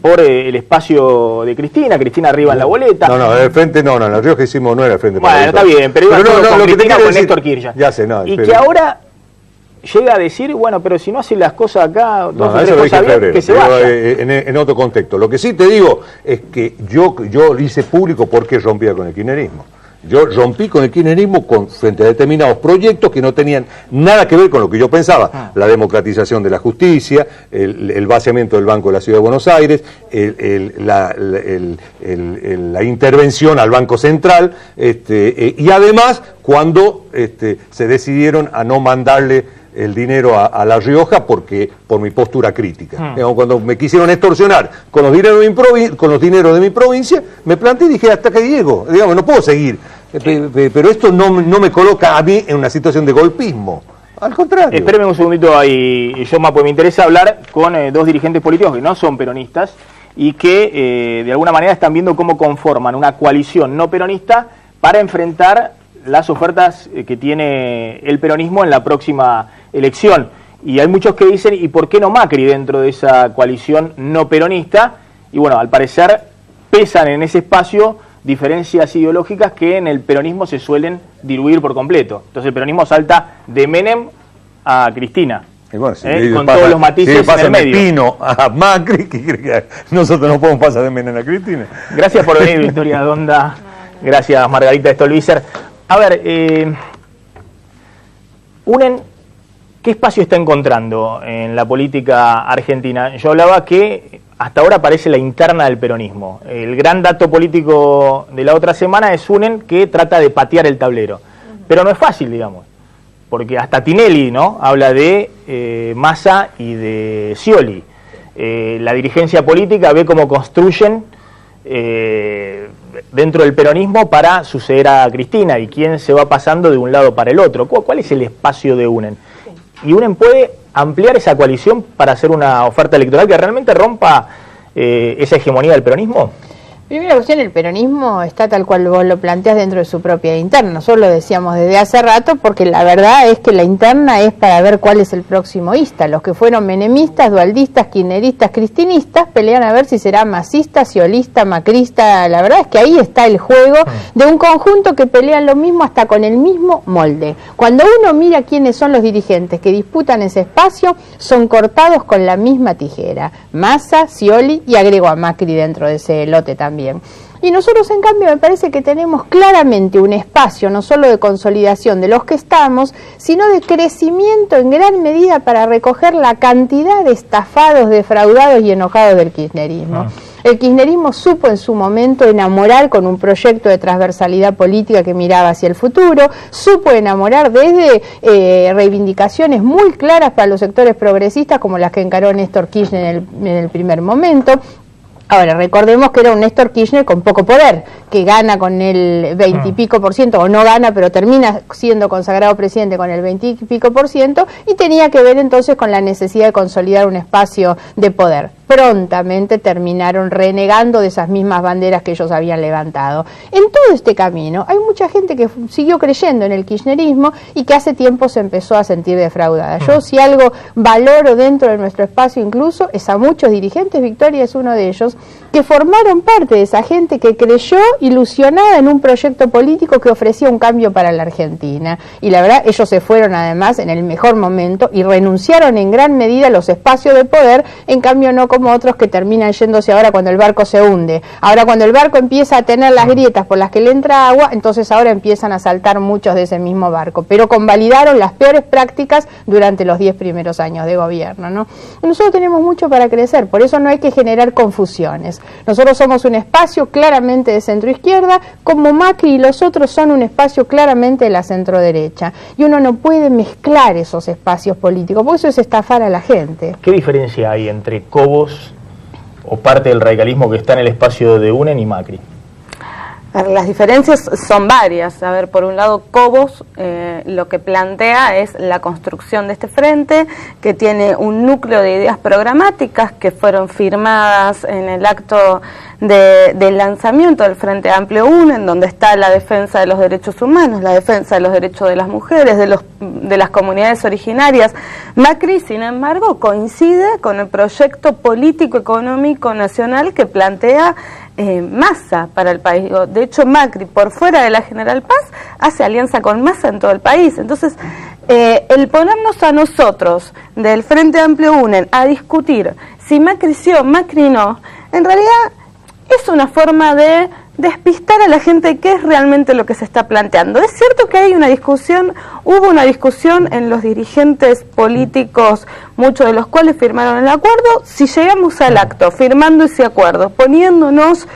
por el espacio de Cristina arriba en la boleta. No, el Frente no, en La Rioja hicimos, no era el Frente por la Victoria. Bueno, está bien, pero iba con Cristina, con Néstor Kirchner. Ya sé, y que ahora llega a decir, bueno, pero si no hacen las cosas acá, eso lo dije en febrero, que se vaya. En otro contexto. Lo que sí te digo es que yo hice público porque rompía con el kirchnerismo. Yo rompí con el kirchnerismo frente a determinados proyectos que no tenían nada que ver con lo que yo pensaba. La democratización de la justicia, el vaciamiento del Banco de la Ciudad de Buenos Aires, la intervención al Banco Central, y además cuando se decidieron a no mandarle el dinero a La Rioja por mi postura crítica. Digamos, cuando me quisieron extorsionar con los dineros de mi provincia, me planteé y dije, hasta que llego, digamos, no puedo seguir. Pero esto no me coloca a mí en una situación de golpismo. Al contrario. Espéreme un segundito ahí, Yoma, pues me interesa hablar con dos dirigentes políticos que no son peronistas y que de alguna manera están viendo cómo conforman una coalición no peronista para enfrentar las ofertas que tiene el peronismo en la próxima elección. Y hay muchos que dicen, ¿y por qué no Macri dentro de esa coalición no peronista? Y bueno, al parecer pesan en ese espacio diferencias ideológicas que en el peronismo se suelen diluir por completo. Entonces el peronismo salta de Menem a Cristina, y bueno, con todos los matices en el medio. Pino a Macri, que nosotros no podemos pasar de Menem a Cristina. Gracias por venir, Victoria Donda. Gracias, Margarita Stolbizer. A ver, UNEN, ¿qué espacio está encontrando en la política argentina? Yo hablaba que hasta ahora aparece la interna del peronismo. El gran dato político de la otra semana es UNEN, que trata de patear el tablero. Pero no es fácil, digamos, porque hasta Tinelli, ¿no?, habla de Massa y de Scioli. La dirigencia política ve cómo construyen dentro del peronismo para suceder a Cristina y quién se va pasando de un lado para el otro. ¿Cuál es el espacio de UNEN? ¿Y UNEN puede ampliar esa coalición para hacer una oferta electoral que realmente rompa esa hegemonía del peronismo? Primera cuestión, el peronismo está tal cual vos lo planteás dentro de su propia interna. Nosotros lo decíamos desde hace rato, porque la verdad es que la interna es para ver cuál es el próximo ista. Los que fueron menemistas, dualdistas, kirchneristas, cristinistas, pelean a ver si será masista, sciolista, macrista. La verdad es que ahí está el juego de un conjunto que pelean lo mismo hasta con el mismo molde. Cuando uno mira quiénes son los dirigentes que disputan ese espacio, son cortados con la misma tijera. Massa, Scioli, y agrego a Macri dentro de ese lote también. Y nosotros, en cambio, me parece que tenemos claramente un espacio no solo de consolidación de los que estamos, sino de crecimiento en gran medida para recoger la cantidad de estafados, defraudados y enojados del kirchnerismo. El kirchnerismo supo en su momento enamorar con un proyecto de transversalidad política que miraba hacia el futuro, supo enamorar desde reivindicaciones muy claras para los sectores progresistas, como las que encaró Néstor Kirchner en el primer momento. Ahora, recordemos que era un Néstor Kirchner con poco poder, que gana con el 20 y pico por ciento, o no gana, pero termina siendo consagrado presidente con el 20 y pico por ciento, y tenía que ver entonces con la necesidad de consolidar un espacio de poder. Prontamente terminaron renegando de esas mismas banderas que ellos habían levantado. En todo este camino hay mucha gente que siguió creyendo en el kirchnerismo y que hace tiempo se empezó a sentir defraudada. Yo, si algo valoro dentro de nuestro espacio incluso, es a muchos dirigentes, Victoria es uno de ellos, que formaron parte de esa gente que creyó ilusionada en un proyecto político que ofrecía un cambio para la Argentina. Y la verdad, ellos se fueron además en el mejor momento y renunciaron en gran medida a los espacios de poder, en cambio no como otros que terminan yéndose ahora cuando el barco se hunde. Ahora, cuando el barco empieza a tener las grietas por las que le entra agua, entonces ahora empiezan a saltar muchos de ese mismo barco, pero convalidaron las peores prácticas durante los 10 primeros años de gobierno, ¿no? Nosotros tenemos mucho para crecer, por eso no hay que generar confusiones. Nosotros somos un espacio claramente de centro-izquierda, como Macri y los otros son un espacio claramente de la centro-derecha, y uno no puede mezclar esos espacios políticos, porque eso es estafar a la gente. ¿Qué diferencia hay entre Cobos o parte del radicalismo que está en el espacio de UNEN y Macri? Las diferencias son varias. A ver, por un lado, Cobos lo que plantea es la construcción de este frente, que tiene un núcleo de ideas programáticas que fueron firmadas en el acto del lanzamiento del Frente Amplio UNEN, donde está la defensa de los derechos humanos, la defensa de los derechos de las mujeres, de las comunidades originarias. Macri, sin embargo, coincide con el proyecto político-económico nacional que plantea Massa para el país. De hecho, Macri, por fuera de la General Paz, hace alianza con Massa en todo el país. Entonces, el ponernos a nosotros del Frente Amplio UNEN a discutir si Macri sí o Macri no, en realidad es una forma de despistar a la gente qué es realmente lo que se está planteando. Es cierto que hay una discusión, hubo una discusión en los dirigentes políticos, muchos de los cuales firmaron el acuerdo. Si llegamos al acto firmando ese acuerdo, poniéndonos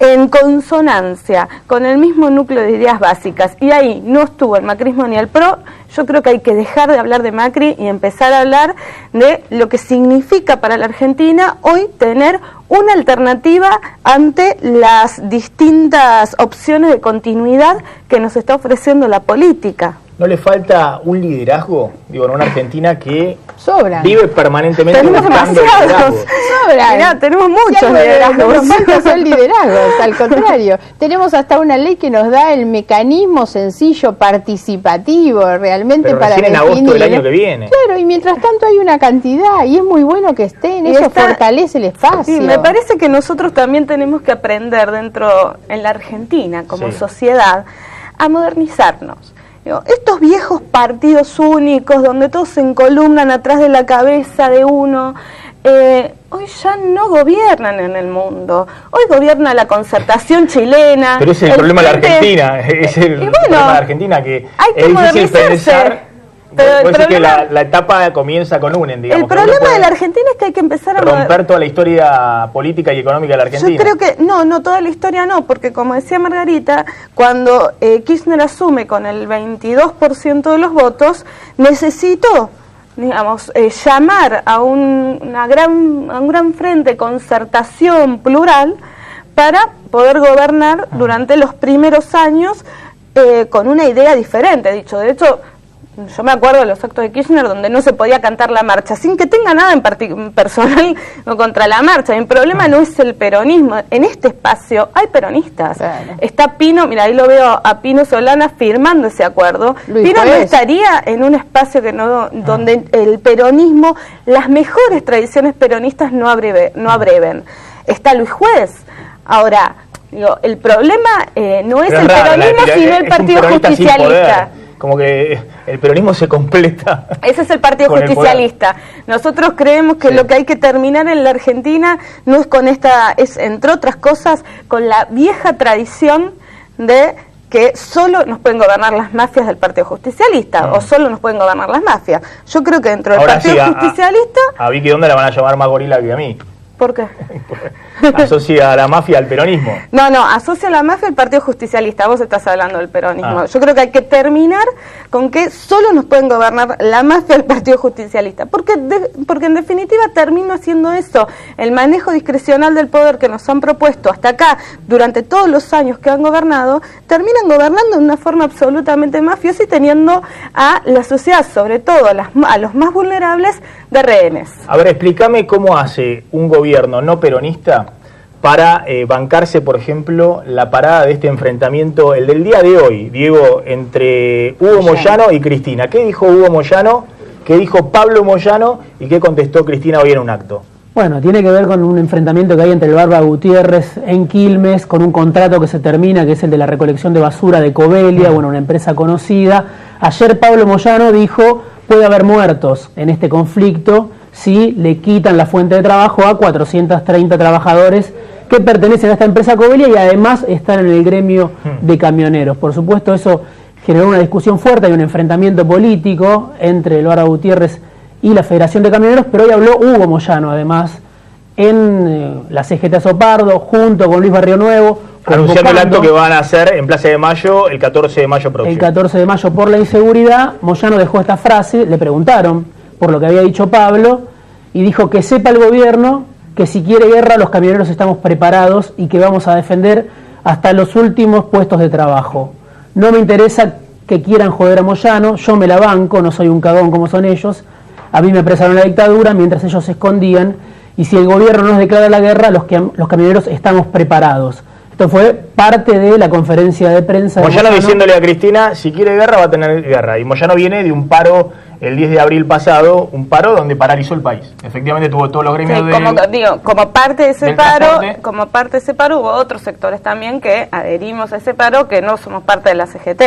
en consonancia con el mismo núcleo de ideas básicas, y ahí no estuvo el macrismo ni el PRO, yo creo que hay que dejar de hablar de Macri y empezar a hablar de lo que significa para la Argentina hoy tener una alternativa ante las distintas opciones de continuidad que nos está ofreciendo la política. ¿No le falta un liderazgo? Digo, en una Argentina que sobra, vive permanentemente tenemos buscando demasiados. Sobra. Mirá, tenemos muchos liderazgos. No nos falta son liderazgos, al contrario. Tenemos hasta una ley que nos da el mecanismo sencillo, participativo, realmente. Pero para recién en definir. agosto del año que viene. Claro, y mientras tanto hay una cantidad, y es muy bueno que estén, eso fortalece el espacio. Sí, me parece que nosotros también tenemos que aprender en la Argentina, como sociedad, a modernizarnos. Estos viejos partidos únicos donde todos se encolumnan atrás de la cabeza de uno, hoy ya no gobiernan en el mundo. Hoy gobierna la Concertación chilena. Pero ese es el problema de la Argentina. Es el problema de la Argentina, que es difícil pensar. Pero el problema, que la etapa comienza con UNEN, digamos. El problema de la Argentina es que hay que empezar a romper toda la historia política y económica de la Argentina. Yo creo que no, toda la historia no, porque como decía Margarita, cuando Kirchner asume con el 22% de los votos, necesitó, digamos, llamar a un gran frente, concertación plural, para poder gobernar durante los primeros años con una idea diferente. De hecho, yo me acuerdo de los actos de Kirchner donde no se podía cantar la marcha, sin que tenga nada en personal contra la marcha. El problema no es el peronismo. En este espacio hay peronistas. Claro. Está Pino, mira, ahí lo veo a Pino Solana firmando ese acuerdo. Pino no estaría en un espacio que donde el peronismo, las mejores tradiciones peronistas no abreven. Está Luis Juez. Ahora, el problema no es el peronismo, sino el Partido Justicialista. Como que el peronismo se completa. Ese es el Partido Justicialista. Nosotros creemos que lo que hay que terminar en la Argentina no es con es entre otras cosas, con la vieja tradición de que solo nos pueden gobernar las mafias del Partido Justicialista, o solo nos pueden gobernar las mafias. Yo creo que dentro del Partido Justicialista... A Vicky, ¿dónde la van a llamar más gorila que a mí? ¿Por qué? Asocia a la mafia al peronismo. No, asocia a la mafia al Partido Justicialista. Vos estás hablando del peronismo. Yo creo que hay que terminar con que solo nos pueden gobernar la mafia al Partido Justicialista. Porque en definitiva termino haciendo eso. El manejo discrecional del poder que nos han propuesto hasta acá durante todos los años que han gobernado, terminan gobernando de una forma absolutamente mafiosa y teniendo a la sociedad, sobre todo a los más vulnerables, de rehenes. A ver, explícame cómo hace un gobierno no peronista para bancarse, por ejemplo, la parada de este enfrentamiento, el del día de hoy, Diego, entre Hugo Moyano y Cristina. ¿Qué dijo Hugo Moyano? ¿Qué dijo Pablo Moyano? ¿Y qué contestó Cristina hoy en un acto? Bueno, tiene que ver con un enfrentamiento que hay entre el Barba Gutiérrez en Quilmes, con un contrato que se termina, que es el de la recolección de basura de Covelia, una empresa conocida. Ayer Pablo Moyano dijo: puede haber muertos en este conflicto si le quitan la fuente de trabajo a 430 trabajadores que pertenecen a esta empresa Covelia y además están en el gremio de camioneros. Por supuesto, eso generó una discusión fuerte y un enfrentamiento político entre el Barba Gutiérrez y la Federación de Camioneros, pero hoy habló Hugo Moyano, además, en la CGT Azopardo, junto con Luis Barrio Nuevo, anunciando el acto que van a hacer en Plaza de Mayo el 14 de mayo próximo. El 14 de mayo por la inseguridad. Moyano dejó esta frase, le preguntaron por lo que había dicho Pablo, y dijo que sepa el gobierno que si quiere guerra los camioneros estamos preparados y que vamos a defender hasta los últimos puestos de trabajo. No me interesa que quieran joder a Moyano, yo me la banco, no soy un cagón como son ellos, a mí me apresaron la dictadura mientras ellos se escondían, y si el gobierno nos declara la guerra, los camioneros estamos preparados. Esto fue parte de la conferencia de prensa. Moyano diciéndole a Cristina, si quiere guerra va a tener guerra. Y Moyano viene de un paro el 10 de abril pasado, un paro donde paralizó el país. Efectivamente tuvo todos los gremios como parte de ese paro, hubo otros sectores también que adherimos a ese paro que no somos parte de la CGT.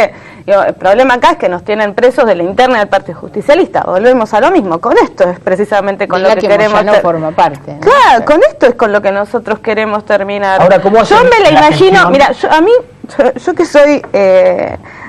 El problema acá es que nos tienen presos de la interna del Partido Justicialista. Volvemos a lo mismo. Con esto es precisamente con lo que queremos. No forma parte, ¿no? Claro, con esto es con lo que nosotros queremos terminar. Ahora, ¿cómo yo me la imagino, mira, yo que soy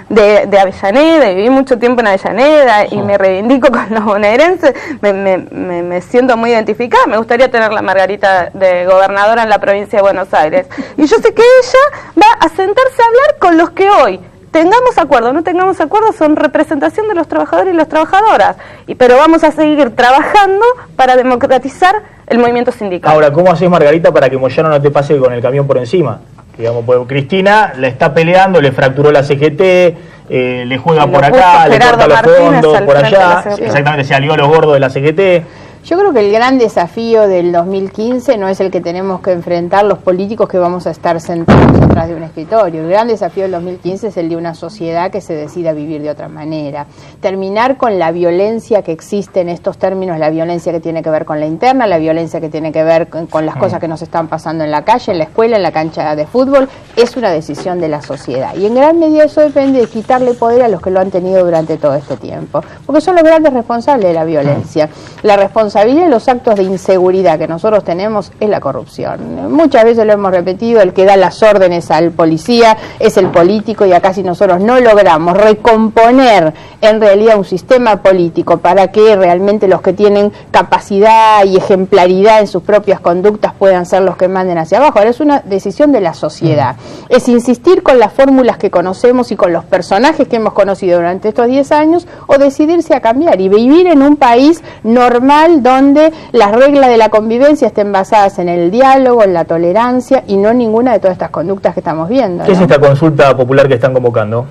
de Avellaneda, y viví mucho tiempo en Avellaneda y me reivindico con los bonaerenses, me siento muy identificada. Me gustaría tener la Margarita de gobernadora en la provincia de Buenos Aires. Y yo sé que ella va a sentarse a hablar con los que hoy, tengamos acuerdo o no tengamos acuerdo, son representación de los trabajadores y las trabajadoras. Pero vamos a seguir trabajando para democratizar el movimiento sindical. Ahora, ¿cómo haces, Margarita, para que Moyano no te pase con el camión por encima? Digamos, pues Cristina la está peleando, le fracturó la CGT, le juega por acá, le corta los fondos por allá, exactamente, se alió a los gordos de la CGT. Yo creo que el gran desafío del 2015 no es el que tenemos que enfrentar los políticos que vamos a estar sentados atrás de un escritorio. El gran desafío del 2015 es el de una sociedad que se decida vivir de otra manera. Terminar con la violencia que existe en estos términos, la violencia que tiene que ver con la interna, la violencia que tiene que ver con las cosas que nos están pasando en la calle, en la escuela, en la cancha de fútbol, es una decisión de la sociedad. Y en gran medida eso depende de quitarle poder a los que lo han tenido durante todo este tiempo. Porque son los grandes responsables de la violencia. La responsabilidad de los actos de inseguridad que nosotros tenemos es la corrupción. Muchas veces lo hemos repetido, el que da las órdenes al policía es el político, y acá si nosotros no logramos recomponer en realidad un sistema político para que realmente los que tienen capacidad y ejemplaridad en sus propias conductas puedan ser los que manden hacia abajo. Ahora es una decisión de la sociedad. Es insistir con las fórmulas que conocemos y con los personajes que hemos conocido durante estos 10 años, o decidirse a cambiar y vivir en un país normal donde las reglas de la convivencia estén basadas en el diálogo, en la tolerancia, y no en ninguna de todas estas conductas que estamos viendo, ¿no? ¿Qué es esta consulta popular que están convocando?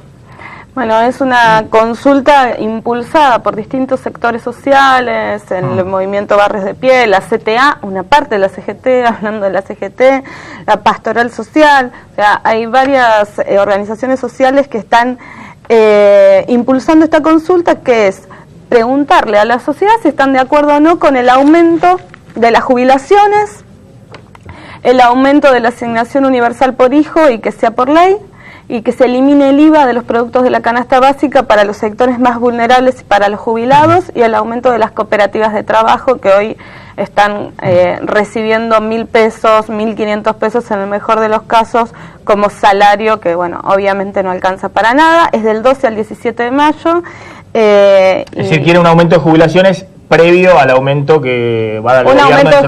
Bueno, es una consulta impulsada por distintos sectores sociales, el movimiento Barrios de Pie, la CTA, una parte de la CGT, hablando de la CGT, la Pastoral Social. O sea, hay varias organizaciones sociales que están impulsando esta consulta, que es preguntarle a la sociedad si están de acuerdo o no con el aumento de las jubilaciones, el aumento de la asignación universal por hijo y que sea por ley, y que se elimine el IVA de los productos de la canasta básica para los sectores más vulnerables y para los jubilados, y el aumento de las cooperativas de trabajo, que hoy están recibiendo 1.000 pesos, 1.500 pesos en el mejor de los casos como salario, que bueno, obviamente no alcanza para nada. Es del 12 al 17 de mayo. Es decir, quiere un aumento de jubilaciones previo al aumento que va a dar el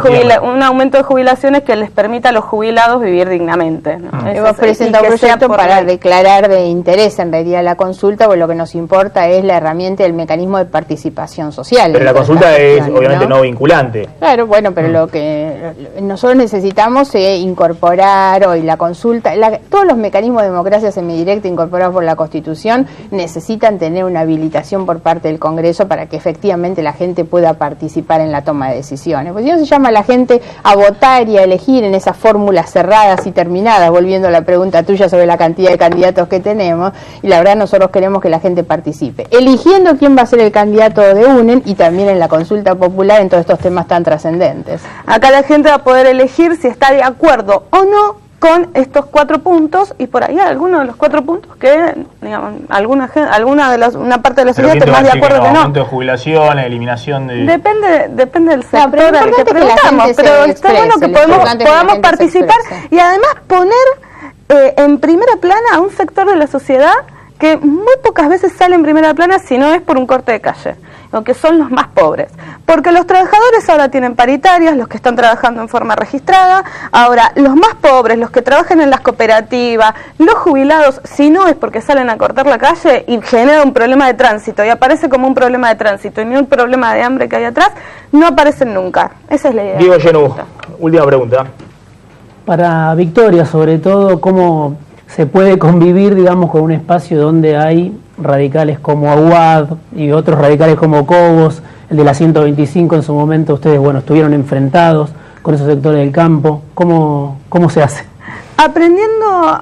gobierno un aumento de jubilaciones que les permita a los jubilados vivir dignamente, ¿no? Hemos presentado un proyecto para declarar de interés en realidad la consulta, porque lo que nos importa es la herramienta y el mecanismo de participación social. Pero la consulta es obviamente no vinculante. Claro, bueno, pero lo que nosotros necesitamos es incorporar hoy la consulta, todos los mecanismos de democracia semidirecta incorporados por la Constitución necesitan tener una habilitación por parte del Congreso para que efectivamente la gente pueda participar en la toma de decisiones. Pues si no, se llama a la gente a votar y a elegir en esas fórmulas cerradas y terminadas, volviendo a la pregunta tuya sobre la cantidad de candidatos que tenemos, y la verdad nosotros queremos que la gente participe, eligiendo quién va a ser el candidato de UNEN, y también en la consulta popular en todos estos temas tan trascendentes. Acá la gente va a poder elegir si está de acuerdo o no con estos 4 puntos, y por ahí algunos de los 4 puntos que, digamos, una parte de la sociedad está más de acuerdo que no. Aumento de jubilación, eliminación de... Depende del sector al que preguntamos, pero está bueno que podamos participar y además poner en primera plana a un sector de la sociedad que muy pocas veces sale en primera plana si no es por un corte de calle, que son los más pobres, porque los trabajadores ahora tienen paritarias, los que están trabajando en forma registrada. Ahora los más pobres, los que trabajan en las cooperativas, los jubilados, si no es porque salen a cortar la calle y genera un problema de tránsito y aparece como un problema de tránsito y no un problema de hambre que hay atrás, no aparecen nunca. Esa es la idea. Diego Genú, última pregunta. Para Victoria, sobre todo, ¿cómo se puede convivir, digamos, con un espacio donde hay radicales como Aguad y otros radicales como Cobos, el de la 125 en su momento? Ustedes, bueno, estuvieron enfrentados con esos sectores del campo. ¿Cómo se hace? Aprendiendo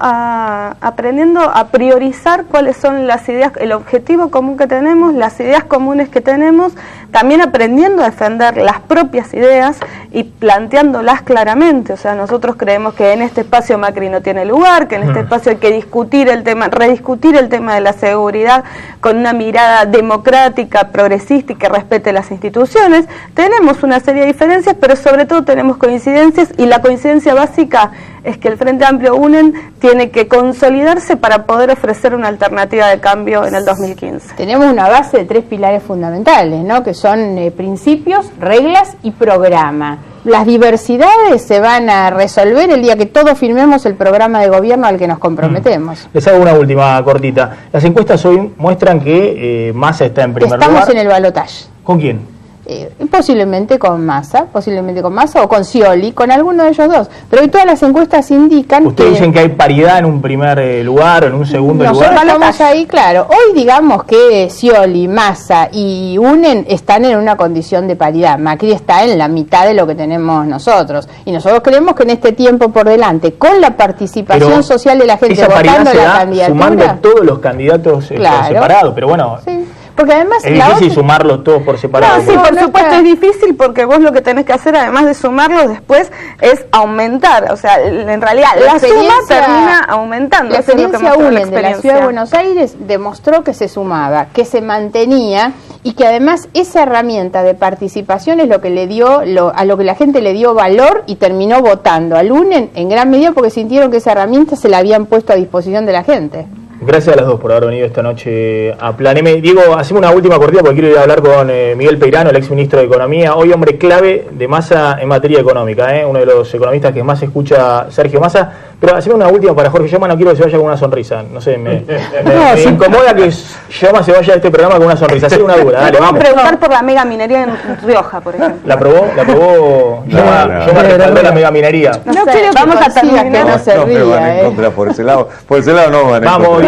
a priorizar cuáles son las ideas, el objetivo común que tenemos, las ideas comunes que tenemos, también aprendiendo a defender las propias ideas y planteándolas claramente. O sea, nosotros creemos que en este espacio Macri no tiene lugar, que en este espacio hay que discutir el tema, rediscutir el tema de la seguridad con una mirada democrática, progresista y que respete las instituciones. Tenemos una serie de diferencias, pero sobre todo tenemos coincidencias, y la coincidencia básica es que el Frente Amplio UNEN tiene que consolidarse para poder ofrecer una alternativa de cambio en el 2015. Tenemos una base de 3 pilares fundamentales, ¿no? Que son principios, reglas y programa. Las diversidades se van a resolver el día que todos firmemos el programa de gobierno al que nos comprometemos. Les hago una última cortita. Las encuestas hoy muestran que Massa está en primer lugar. Estamos en el balotaje. ¿Con quién? Posiblemente con Massa o con Scioli, con alguno de ellos dos. Pero hoy todas las encuestas indican ¿Ustedes dicen que hay paridad en un primer lugar o en un segundo lugar? Nosotros estamos ahí, claro. Hoy digamos que Scioli, Massa y UNEN están en una condición de paridad. Macri está en la mitad de lo que tenemos nosotros. Y nosotros creemos que en este tiempo por delante, con la participación social de la gente votando la candidatura, sumando todos los candidatos por separado, pero bueno... Sí. Porque además es difícil sumarlos todos por separado. No, sí, por supuesto es difícil, porque vos lo que tenés que hacer, además de sumarlos después, es aumentar. O sea, en realidad la suma termina aumentando. La experiencia UNEN de la Ciudad de Buenos Aires demostró que se sumaba, que se mantenía, y que además esa herramienta de participación es lo que le dio, a lo que la gente le dio valor y terminó votando al UNEN en gran medida porque sintieron que esa herramienta se la habían puesto a disposición de la gente. Gracias a las dos por haber venido esta noche a Plan M. Diego, hacemos una última cortita porque quiero ir a hablar con Miguel Peirano, el exministro de Economía, hoy hombre clave de Massa en materia económica, uno de los economistas que más escucha Sergio Massa. Pero hacemos una última para Jorge Llama, no quiero que se vaya con una sonrisa. No sé, me incomoda que Llama se vaya a este programa con una sonrisa. Hacer una duda, dale, vamos. Preguntar por la mega minería en Rioja, por ejemplo. ¿La aprobó? Llama respaldó la mega minería. No creo que vamos a terminar que no se ría. Van en contra por ese lado no van en vamos, contra.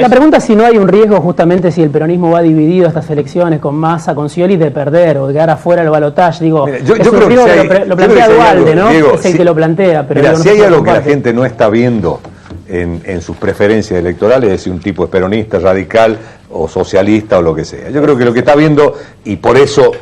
La pregunta es si no hay un riesgo justamente si el peronismo va dividido a estas elecciones con Massa, con Scioli, de perder o de quedar afuera del balotaje. Digo, mira, yo creo que lo plantea Duhalde, ¿no? Diego, es el que lo plantea. Pero mira, no si hay algo que la gente no está viendo en sus preferencias electorales, es si un tipo es peronista, radical o socialista o lo que sea. Yo creo que lo que está viendo, y por eso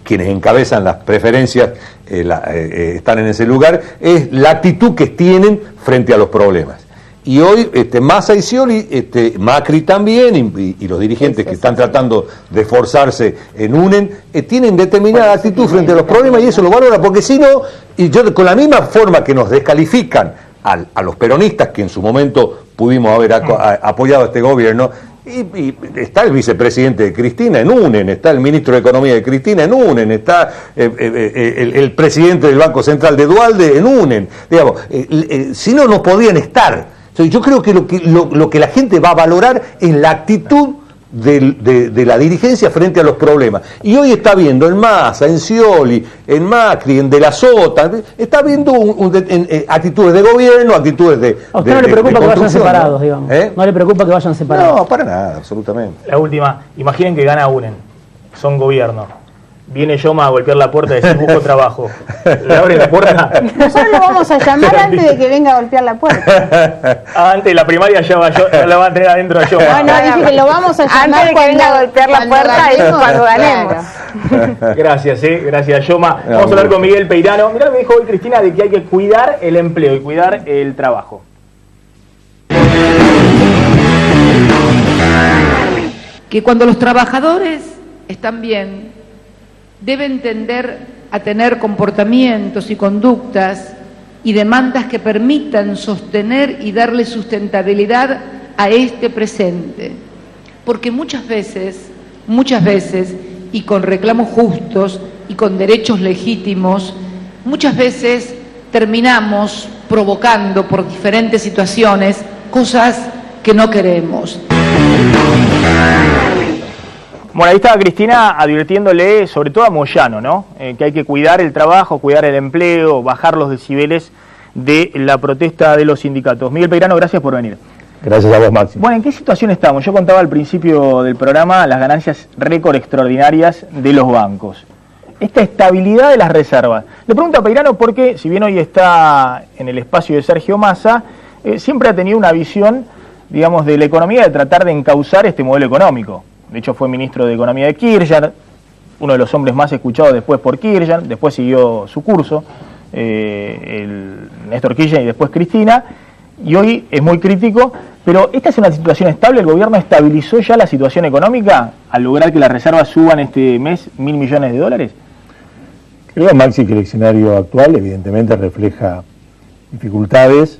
quienes encabezan las preferencias están en ese lugar, es la actitud que tienen frente a los problemas. Y hoy Massa y Scioli, Macri también, y los dirigentes que están tratando de esforzarse en UNEN, tienen determinada actitud frente a los problemas, y eso lo valora, porque si no, y yo con la misma forma que nos descalifican a los peronistas, que en su momento pudimos haber apoyado a este gobierno, y está el vicepresidente de Cristina en UNEN, está el ministro de Economía de Cristina en UNEN, está el presidente del Banco Central de Duhalde en UNEN, digamos, si no, no podían estar. Yo creo que lo que la gente va a valorar es la actitud de la dirigencia frente a los problemas. Y hoy está viendo en Massa, en Scioli, en Macri, en De la Sota, está viendo actitudes de gobierno, actitudes de ¿A usted no le preocupa que vayan separados, digamos? ¿No le preocupa que vayan separados? No, para nada, absolutamente. La última, imaginen que gana UNEN, son gobierno. Viene Yoma a golpear la puerta y decir, busco trabajo. ¿Le abren la puerta? Nosotros lo vamos a llamar antes de que venga a golpear la puerta. Antes de la primaria ya la van a tener adentro de Yoma. No, dije que lo vamos a llamar antes de que venga a golpear la puerta y cuando ganemos. Gracias, gracias Yoma. Vamos a hablar con Miguel Peirano. Mirá lo que dijo hoy Cristina de que hay que cuidar el empleo y cuidar el trabajo. Que cuando los trabajadores están bien, deben tender a tener comportamientos y conductas y demandas que permitan sostener y darle sustentabilidad a este presente. Porque muchas veces, y con reclamos justos y con derechos legítimos, muchas veces terminamos provocando por diferentes situaciones cosas que no queremos. Bueno, ahí estaba Cristina advirtiéndole, sobre todo a Moyano, ¿no? Que hay que cuidar el trabajo, cuidar el empleo, bajar los decibeles de la protesta de los sindicatos. Miguel Peirano, gracias por venir. Gracias a vos, Máximo. Bueno, ¿en qué situación estamos? Yo contaba al principio del programa las ganancias récord extraordinarias de los bancos. Esta estabilidad de las reservas. Le pregunto a Peirano porque, si bien hoy está en el espacio de Sergio Massa, siempre ha tenido una visión, digamos, de la economía, de tratar de encauzar este modelo económico. De hecho, fue ministro de Economía de Kirchner, uno de los hombres más escuchados después por Kirchner, después siguió su curso, el Néstor Kirchner y después Cristina, y hoy es muy crítico. Pero ¿esta es una situación estable? ¿El gobierno estabilizó ya la situación económica al lograr que las reservas suban este mes 1.000 millones de dólares? Creo, Maxi, que el escenario actual evidentemente refleja dificultades,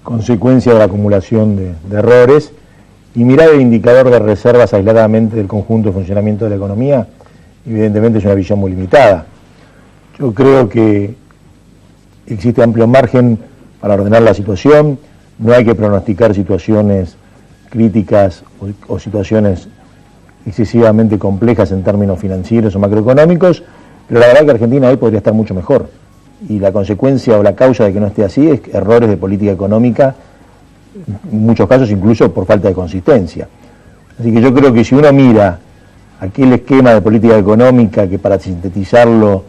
consecuencia de la acumulación de errores, y mirar el indicador de reservas aisladamente del conjunto de funcionamiento de la economía, evidentemente es una visión muy limitada. Yo creo que existe amplio margen para ordenar la situación. No hay que pronosticar situaciones críticas o situaciones excesivamente complejas en términos financieros o macroeconómicos, pero la verdad que Argentina hoy podría estar mucho mejor. Y la consecuencia o la causa de que no esté así es errores de política económica, en muchos casos incluso por falta de consistencia. Así que yo creo que si uno mira aquel esquema de política económica, que para sintetizarlo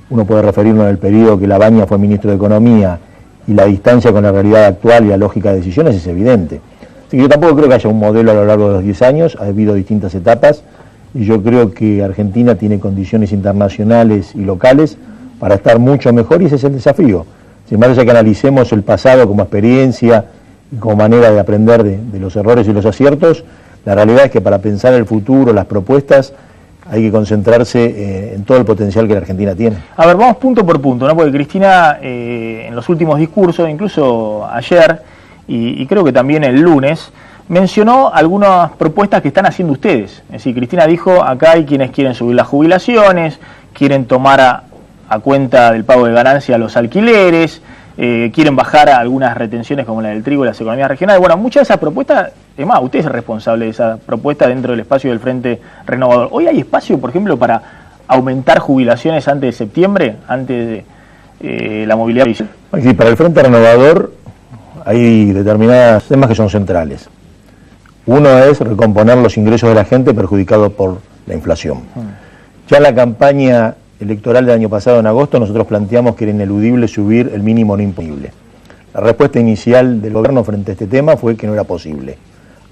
uno puede referirnos al periodo que Labaña fue ministro de Economía, y la distancia con la realidad actual y la lógica de decisiones es evidente. Así que yo tampoco creo que haya un modelo a lo largo de los 10 años, ha habido distintas etapas, y yo creo que Argentina tiene condiciones internacionales y locales para estar mucho mejor, y ese es el desafío. Sin embargo, ya que analicemos el pasado como experiencia y como manera de aprender de los errores y los aciertos, la realidad es que para pensar el futuro, las propuestas, hay que concentrarse en todo el potencial que la Argentina tiene. A ver, vamos punto por punto, ¿no? Porque Cristina en los últimos discursos, incluso ayer, y creo que también el lunes, mencionó algunas propuestas que están haciendo ustedes. Es decir, Cristina dijo, acá hay quienes quieren subir las jubilaciones, quieren tomar a cuenta del pago de ganancia los alquileres, quieren bajar algunas retenciones como la del trigo y las economías regionales. Bueno, muchas de esas propuestas, es más, usted es responsable de esa propuesta dentro del espacio del Frente Renovador. ¿Hoy hay espacio, por ejemplo, para aumentar jubilaciones antes de septiembre, antes de la movilidad? Sí, para el Frente Renovador hay determinados temas que son centrales. Uno es recomponer los ingresos de la gente perjudicados por la inflación. Ya en la campaña electoral del año pasado, en agosto, nosotros planteamos que era ineludible subir el mínimo no imponible. La respuesta inicial del gobierno frente a este tema fue que no era posible.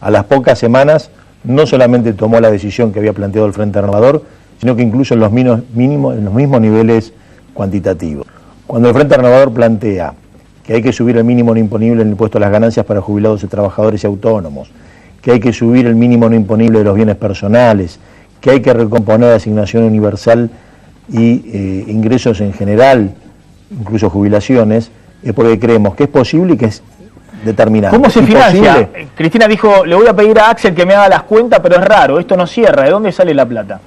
A las pocas semanas, no solamente tomó la decisión que había planteado el Frente Renovador, sino que incluso en los mismos niveles cuantitativos. Cuando el Frente Renovador plantea que hay que subir el mínimo no imponible en el impuesto a las ganancias para jubilados y trabajadores y autónomos, que hay que subir el mínimo no imponible de los bienes personales, que hay que recomponer la asignación universal y ingresos en general, incluso jubilaciones, es porque creemos que es posible y que es determinante. ¿Cómo se financia? Cristina dijo, le voy a pedir a Axel que me haga las cuentas, pero es raro, esto no cierra. ¿De dónde sale la plata?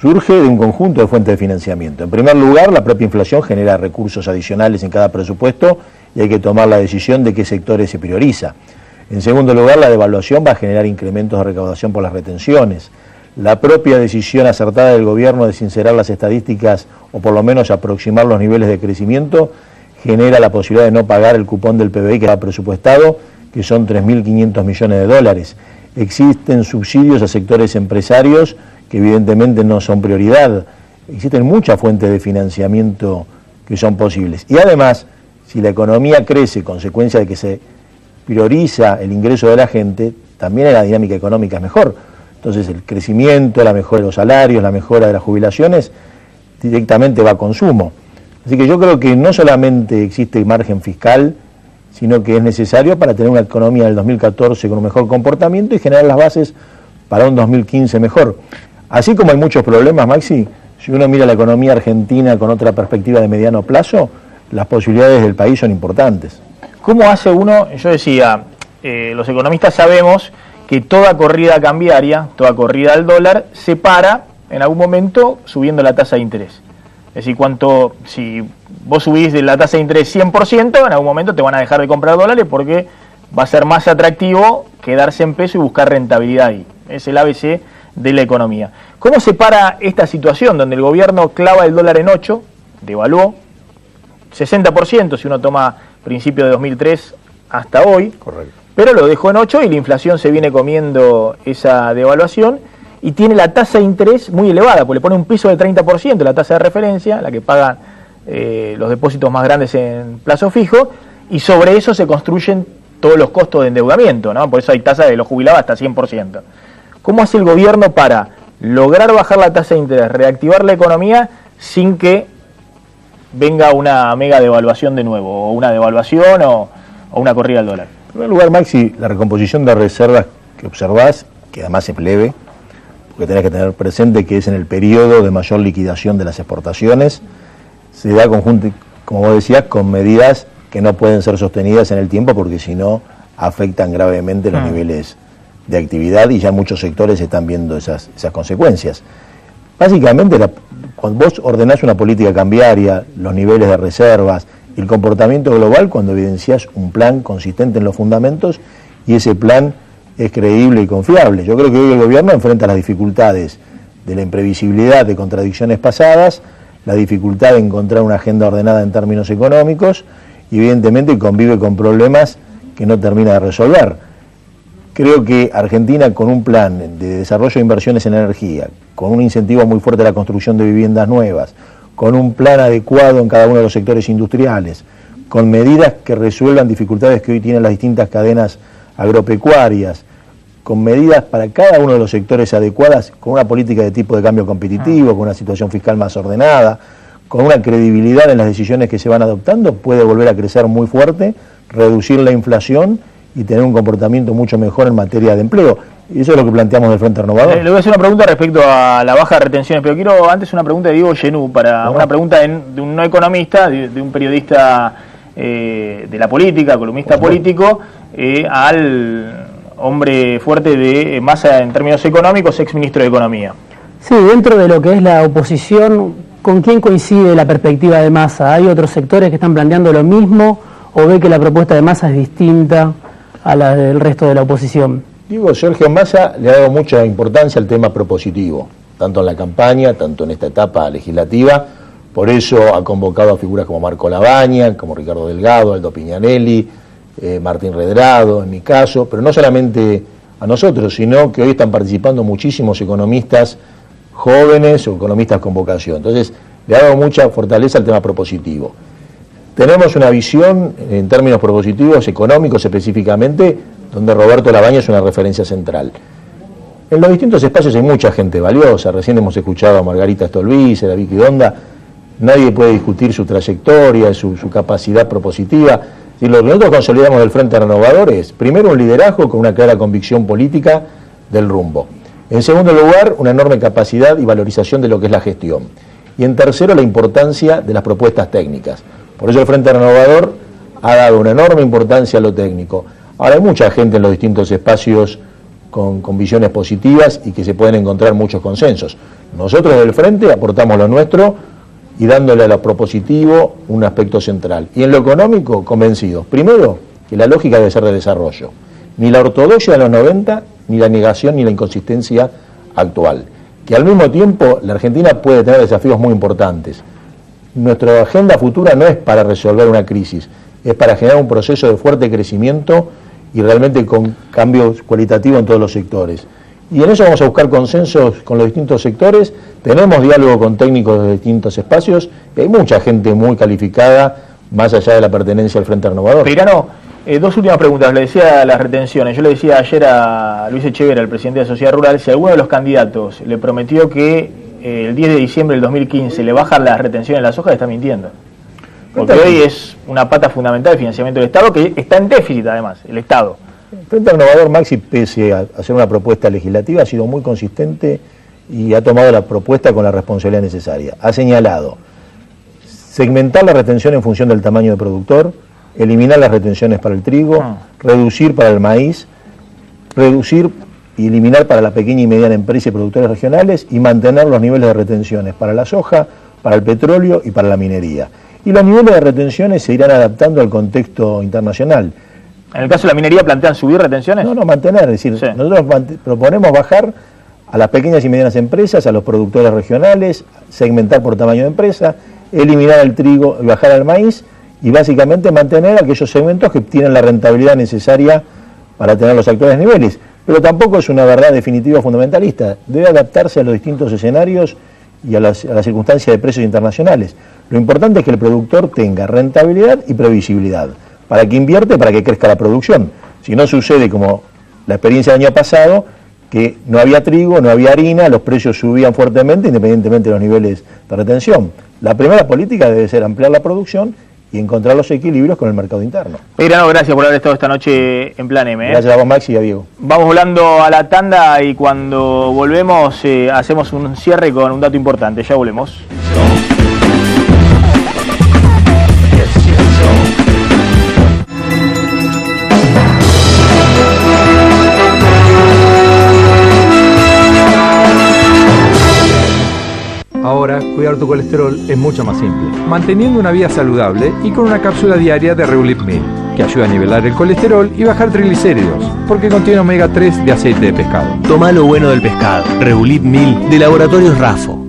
Surge de un conjunto de fuentes de financiamiento. En primer lugar, la propia inflación genera recursos adicionales en cada presupuesto y hay que tomar la decisión de qué sectores se prioriza. En segundo lugar, la devaluación va a generar incrementos de recaudación por las retenciones. La propia decisión acertada del gobierno de sincerar las estadísticas o por lo menos aproximar los niveles de crecimiento genera la posibilidad de no pagar el cupón del PBI que está presupuestado, que son 3.500 millones de dólares. Existen subsidios a sectores empresarios que evidentemente no son prioridad. Existen muchas fuentes de financiamiento que son posibles. Y además, si la economía crece, consecuencia de que se prioriza el ingreso de la gente, también la dinámica económica es mejor. Entonces el crecimiento, la mejora de los salarios, la mejora de las jubilaciones, directamente va a consumo. Así que yo creo que no solamente existe margen fiscal, sino que es necesario para tener una economía del 2014 con un mejor comportamiento y generar las bases para un 2015 mejor. Así como hay muchos problemas, Maxi, si uno mira la economía argentina con otra perspectiva de mediano plazo, las posibilidades del país son importantes. ¿Cómo hace uno? Yo decía, los economistas sabemos que toda corrida cambiaria, toda corrida al dólar, se para en algún momento subiendo la tasa de interés. Es decir, si vos subís de la tasa de interés 100%, en algún momento te van a dejar de comprar dólares porque va a ser más atractivo quedarse en peso y buscar rentabilidad ahí. Es el ABC de la economía. ¿Cómo se para esta situación donde el gobierno clava el dólar en 8, devaluó 60% si uno toma principio de 2003 hasta hoy? Correcto. Pero lo dejó en 8 y la inflación se viene comiendo esa devaluación y tiene la tasa de interés muy elevada, porque le pone un piso del 30%, la tasa de referencia, la que pagan los depósitos más grandes en plazo fijo, y sobre eso se construyen todos los costos de endeudamiento, ¿no? Por eso hay tasas de los jubilados hasta 100%. ¿Cómo hace el gobierno para lograr bajar la tasa de interés, reactivar la economía sin que venga una mega devaluación de nuevo, o una devaluación o una corrida al dólar? En primer lugar, Maxi, la recomposición de reservas que observás, que además es leve, porque tenés que tener presente que es en el periodo de mayor liquidación de las exportaciones, se da conjunto, como vos decías, con medidas que no pueden ser sostenidas en el tiempo porque si no afectan gravemente los niveles de actividad y ya muchos sectores están viendo esas consecuencias. Básicamente, cuando vos ordenás una política cambiaria, los niveles de reservas y el comportamiento global, cuando evidenciás un plan consistente en los fundamentos y ese plan es creíble y confiable. Yo creo que hoy el gobierno enfrenta las dificultades de la imprevisibilidad de contradicciones pasadas, la dificultad de encontrar una agenda ordenada en términos económicos y evidentemente convive con problemas que no termina de resolver. Creo que Argentina, con un plan de desarrollo de inversiones en energía, con un incentivo muy fuerte a la construcción de viviendas nuevas, con un plan adecuado en cada uno de los sectores industriales, con medidas que resuelvan dificultades que hoy tienen las distintas cadenas agropecuarias, con medidas para cada uno de los sectores adecuadas, con una política de tipo de cambio competitivo, con una situación fiscal más ordenada, con una credibilidad en las decisiones que se van adoptando, puede volver a crecer muy fuerte, reducir la inflación y tener un comportamiento mucho mejor en materia de empleo. Y eso es lo que planteamos del Frente Renovador. Le voy a hacer una pregunta respecto a la baja de retenciones, pero quiero antes una pregunta de Diego Genú, una pregunta de un no economista, de un periodista de la política, columnista político, al hombre fuerte de Massa en términos económicos, exministro de Economía. Sí, dentro de lo que es la oposición, ¿con quién coincide la perspectiva de Massa? ¿Hay otros sectores que están planteando lo mismo o ve que la propuesta de Massa es distinta a la del resto de la oposición? Digo, Sergio Massa le ha dado mucha importancia al tema propositivo, tanto en la campaña, tanto en esta etapa legislativa. Por eso ha convocado a figuras como Marco Labaña, como Ricardo Delgado, Aldo Piñanelli, Martín Redrado, en mi caso, pero no solamente a nosotros, sino que hoy están participando muchísimos economistas jóvenes o economistas con vocación. Entonces, le ha dado mucha fortaleza al tema propositivo. Tenemos una visión en términos propositivos, económicos específicamente, donde Roberto Labaña es una referencia central. En los distintos espacios hay mucha gente valiosa, recién hemos escuchado a Margarita Stolbizer, a Vicky Donda, nadie puede discutir su trayectoria, su capacidad propositiva. Y lo que nosotros consolidamos del Frente Renovador es, primero, un liderazgo con una clara convicción política del rumbo. En segundo lugar, una enorme capacidad y valorización de lo que es la gestión. Y en tercero, la importancia de las propuestas técnicas. Por eso el Frente Renovador ha dado una enorme importancia a lo técnico. Ahora hay mucha gente en los distintos espacios con visiones positivas y que se pueden encontrar muchos consensos. Nosotros del Frente aportamos lo nuestro y dándole a lo propositivo un aspecto central. Y en lo económico, convencidos. Primero, que la lógica debe ser de desarrollo. Ni la ortodoxia de los 90, ni la negación, ni la inconsistencia actual. Que al mismo tiempo la Argentina puede tener desafíos muy importantes. Nuestra agenda futura no es para resolver una crisis, es para generar un proceso de fuerte crecimiento y realmente con cambios cualitativos en todos los sectores. Y en eso vamos a buscar consensos con los distintos sectores, tenemos diálogo con técnicos de distintos espacios, y hay mucha gente muy calificada, más allá de la pertenencia al Frente Renovador. Peirano, dos últimas preguntas. Le decía las retenciones. Yo le decía ayer a Luis Echeverría, el presidente de la Sociedad Rural, si alguno de los candidatos le prometió que el 10 de diciembre del 2015 le bajan las retenciones de la soja, está mintiendo. Porque hoy es una pata fundamental del financiamiento del Estado, que está en déficit además, el Estado. El Frente Renovador, Maxi, pese a hacer una propuesta legislativa, ha sido muy consistente y ha tomado la propuesta con la responsabilidad necesaria. Ha señalado segmentar la retención en función del tamaño del productor, eliminar las retenciones para el trigo, reducir para el maíz, reducir y eliminar para la pequeña y mediana empresa y productores regionales y mantener los niveles de retenciones para la soja, para el petróleo y para la minería. Y los niveles de retenciones se irán adaptando al contexto internacional. ¿En el caso de la minería plantean subir retenciones? No, mantener, es decir, sí. Nosotros proponemos bajar a las pequeñas y medianas empresas, a los productores regionales, segmentar por tamaño de empresa, eliminar el trigo y bajar al maíz y básicamente mantener aquellos segmentos que tienen la rentabilidad necesaria para tener los actuales niveles. Pero tampoco es una verdad definitiva fundamentalista, debe adaptarse a los distintos escenarios y a las circunstancias de precios internacionales. Lo importante es que el productor tenga rentabilidad y previsibilidad. ¿Para que invierte? Para que crezca la producción. Si no sucede como la experiencia del año pasado, que no había trigo, no había harina, los precios subían fuertemente independientemente de los niveles de retención. La primera política debe ser ampliar la producción y encontrar los equilibrios con el mercado interno. Peirano, gracias por haber estado esta noche en Plan M. Gracias a vos, Maxi, y a Diego. Vamos volando a la tanda y cuando volvemos hacemos un cierre con un dato importante. Ya volvemos. Ahora, cuidar tu colesterol es mucho más simple, manteniendo una vida saludable y con una cápsula diaria de Reulip 1000, que ayuda a nivelar el colesterol y bajar triglicéridos, porque contiene omega 3 de aceite de pescado. Toma lo bueno del pescado. Reulip 1000 de Laboratorios Rafo.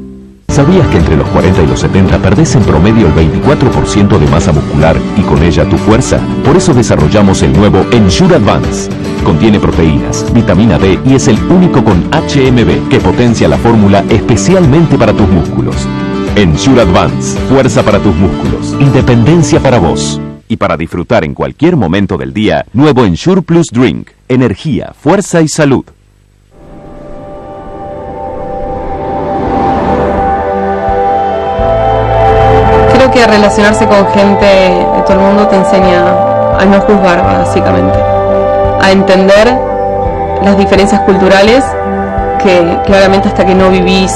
¿Sabías que entre los 40 y los 70 perdés en promedio el 24% de masa muscular y con ella tu fuerza? Por eso desarrollamos el nuevo Ensure Advance. Contiene proteínas, vitamina D y es el único con HMB que potencia la fórmula especialmente para tus músculos. Ensure Advance, fuerza para tus músculos, independencia para vos. Y para disfrutar en cualquier momento del día, nuevo Ensure Plus Drink, energía, fuerza y salud. Creo que relacionarse con gente de todo el mundo te enseña a no juzgar, básicamente, a entender las diferencias culturales que claramente hasta que no vivís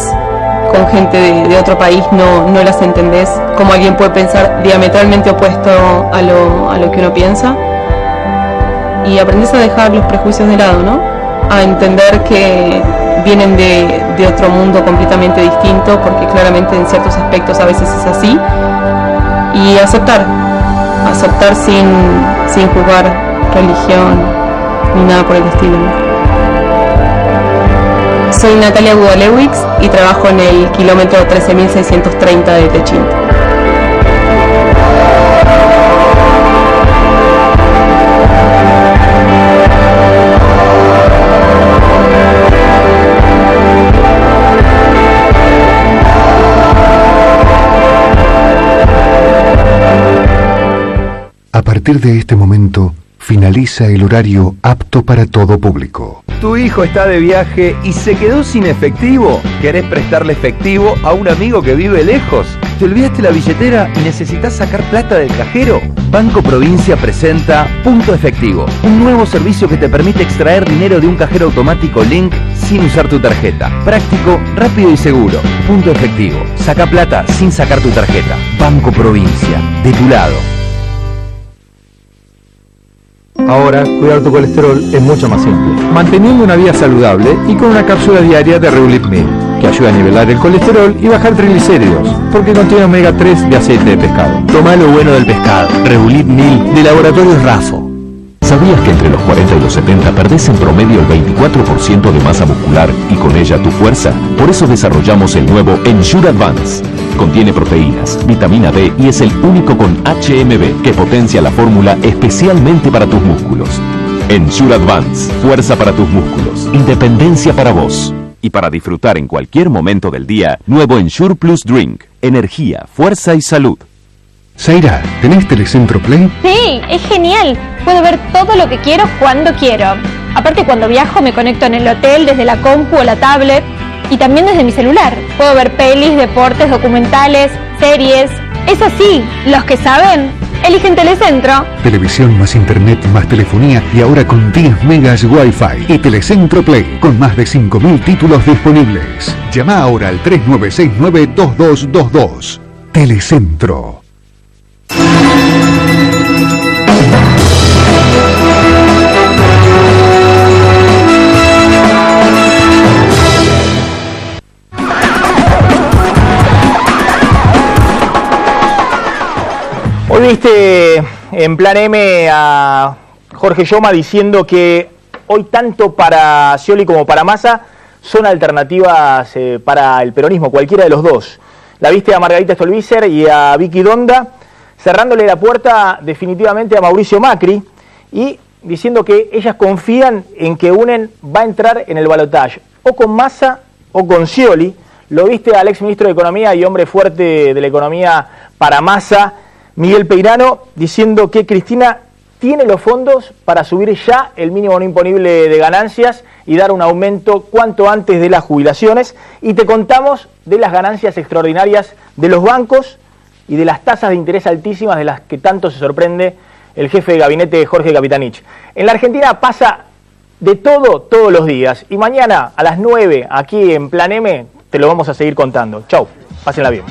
con gente de otro país no las entendés, como alguien puede pensar diametralmente opuesto a lo que uno piensa, y aprendés a dejar los prejuicios de lado, ¿no? A entender que vienen de otro mundo completamente distinto, porque claramente en ciertos aspectos a veces es así, y aceptar sin juzgar religión ni nada por el estilo. Soy Natalia Gudalewicz y trabajo en el kilómetro 13.630 de Techint. A partir de este momento, finaliza el horario apto para todo público. Tu hijo está de viaje y se quedó sin efectivo. ¿Querés prestarle efectivo a un amigo que vive lejos? ¿Te olvidaste la billetera y necesitas sacar plata del cajero? Banco Provincia presenta Punto Efectivo, un nuevo servicio que te permite extraer dinero de un cajero automático Link sin usar tu tarjeta. Práctico, rápido y seguro. Punto Efectivo. Saca plata sin sacar tu tarjeta. Banco Provincia, de tu lado. Ahora, cuidar tu colesterol es mucho más simple, manteniendo una vida saludable y con una cápsula diaria de Reulip 1000, que ayuda a nivelar el colesterol y bajar triglicéridos, porque contiene omega 3 de aceite de pescado. Toma lo bueno del pescado. Reulip 1000 de Laboratorios Rafo. ¿Sabías que entre los 40 y los 70 perdés en promedio el 24% de masa muscular y con ella tu fuerza? Por eso desarrollamos el nuevo Ensure Advance. Contiene proteínas, vitamina D y es el único con HMB que potencia la fórmula especialmente para tus músculos. Ensure Advance, fuerza para tus músculos, independencia para vos. Y para disfrutar en cualquier momento del día, nuevo Ensure Plus Drink, energía, fuerza y salud. Zaira, ¿tenés Telecentro Play? Sí, es genial. Puedo ver todo lo que quiero cuando quiero. Aparte, cuando viajo me conecto en el hotel desde la compu o la tablet y también desde mi celular. Puedo ver pelis, deportes, documentales, series. Eso sí, los que saben, eligen Telecentro. Televisión más internet más telefonía y ahora con 10 megas Wi-Fi. Y Telecentro Play, con más de 5.000 títulos disponibles. Llama ahora al 3969-2222. Telecentro. Hoy viste en Plan M a Jorge Yoma diciendo que hoy tanto para Scioli como para Massa son alternativas para el peronismo, cualquiera de los dos. La viste a Margarita Stolbizer y a Vicky Donda cerrándole la puerta definitivamente a Mauricio Macri y diciendo que ellas confían en que UNEN va a entrar en el balotaje o con Massa o con Scioli. Lo viste al exministro de Economía y hombre fuerte de la economía para Massa, Miguel Peirano, diciendo que Cristina tiene los fondos para subir ya el mínimo no imponible de ganancias y dar un aumento cuanto antes de las jubilaciones. Y te contamos de las ganancias extraordinarias de los bancos y de las tasas de interés altísimas de las que tanto se sorprende el jefe de gabinete Jorge Capitanich. En la Argentina pasa de todo todos los días y mañana a las 9 aquí en Plan M te lo vamos a seguir contando. Chau, pásenla bien.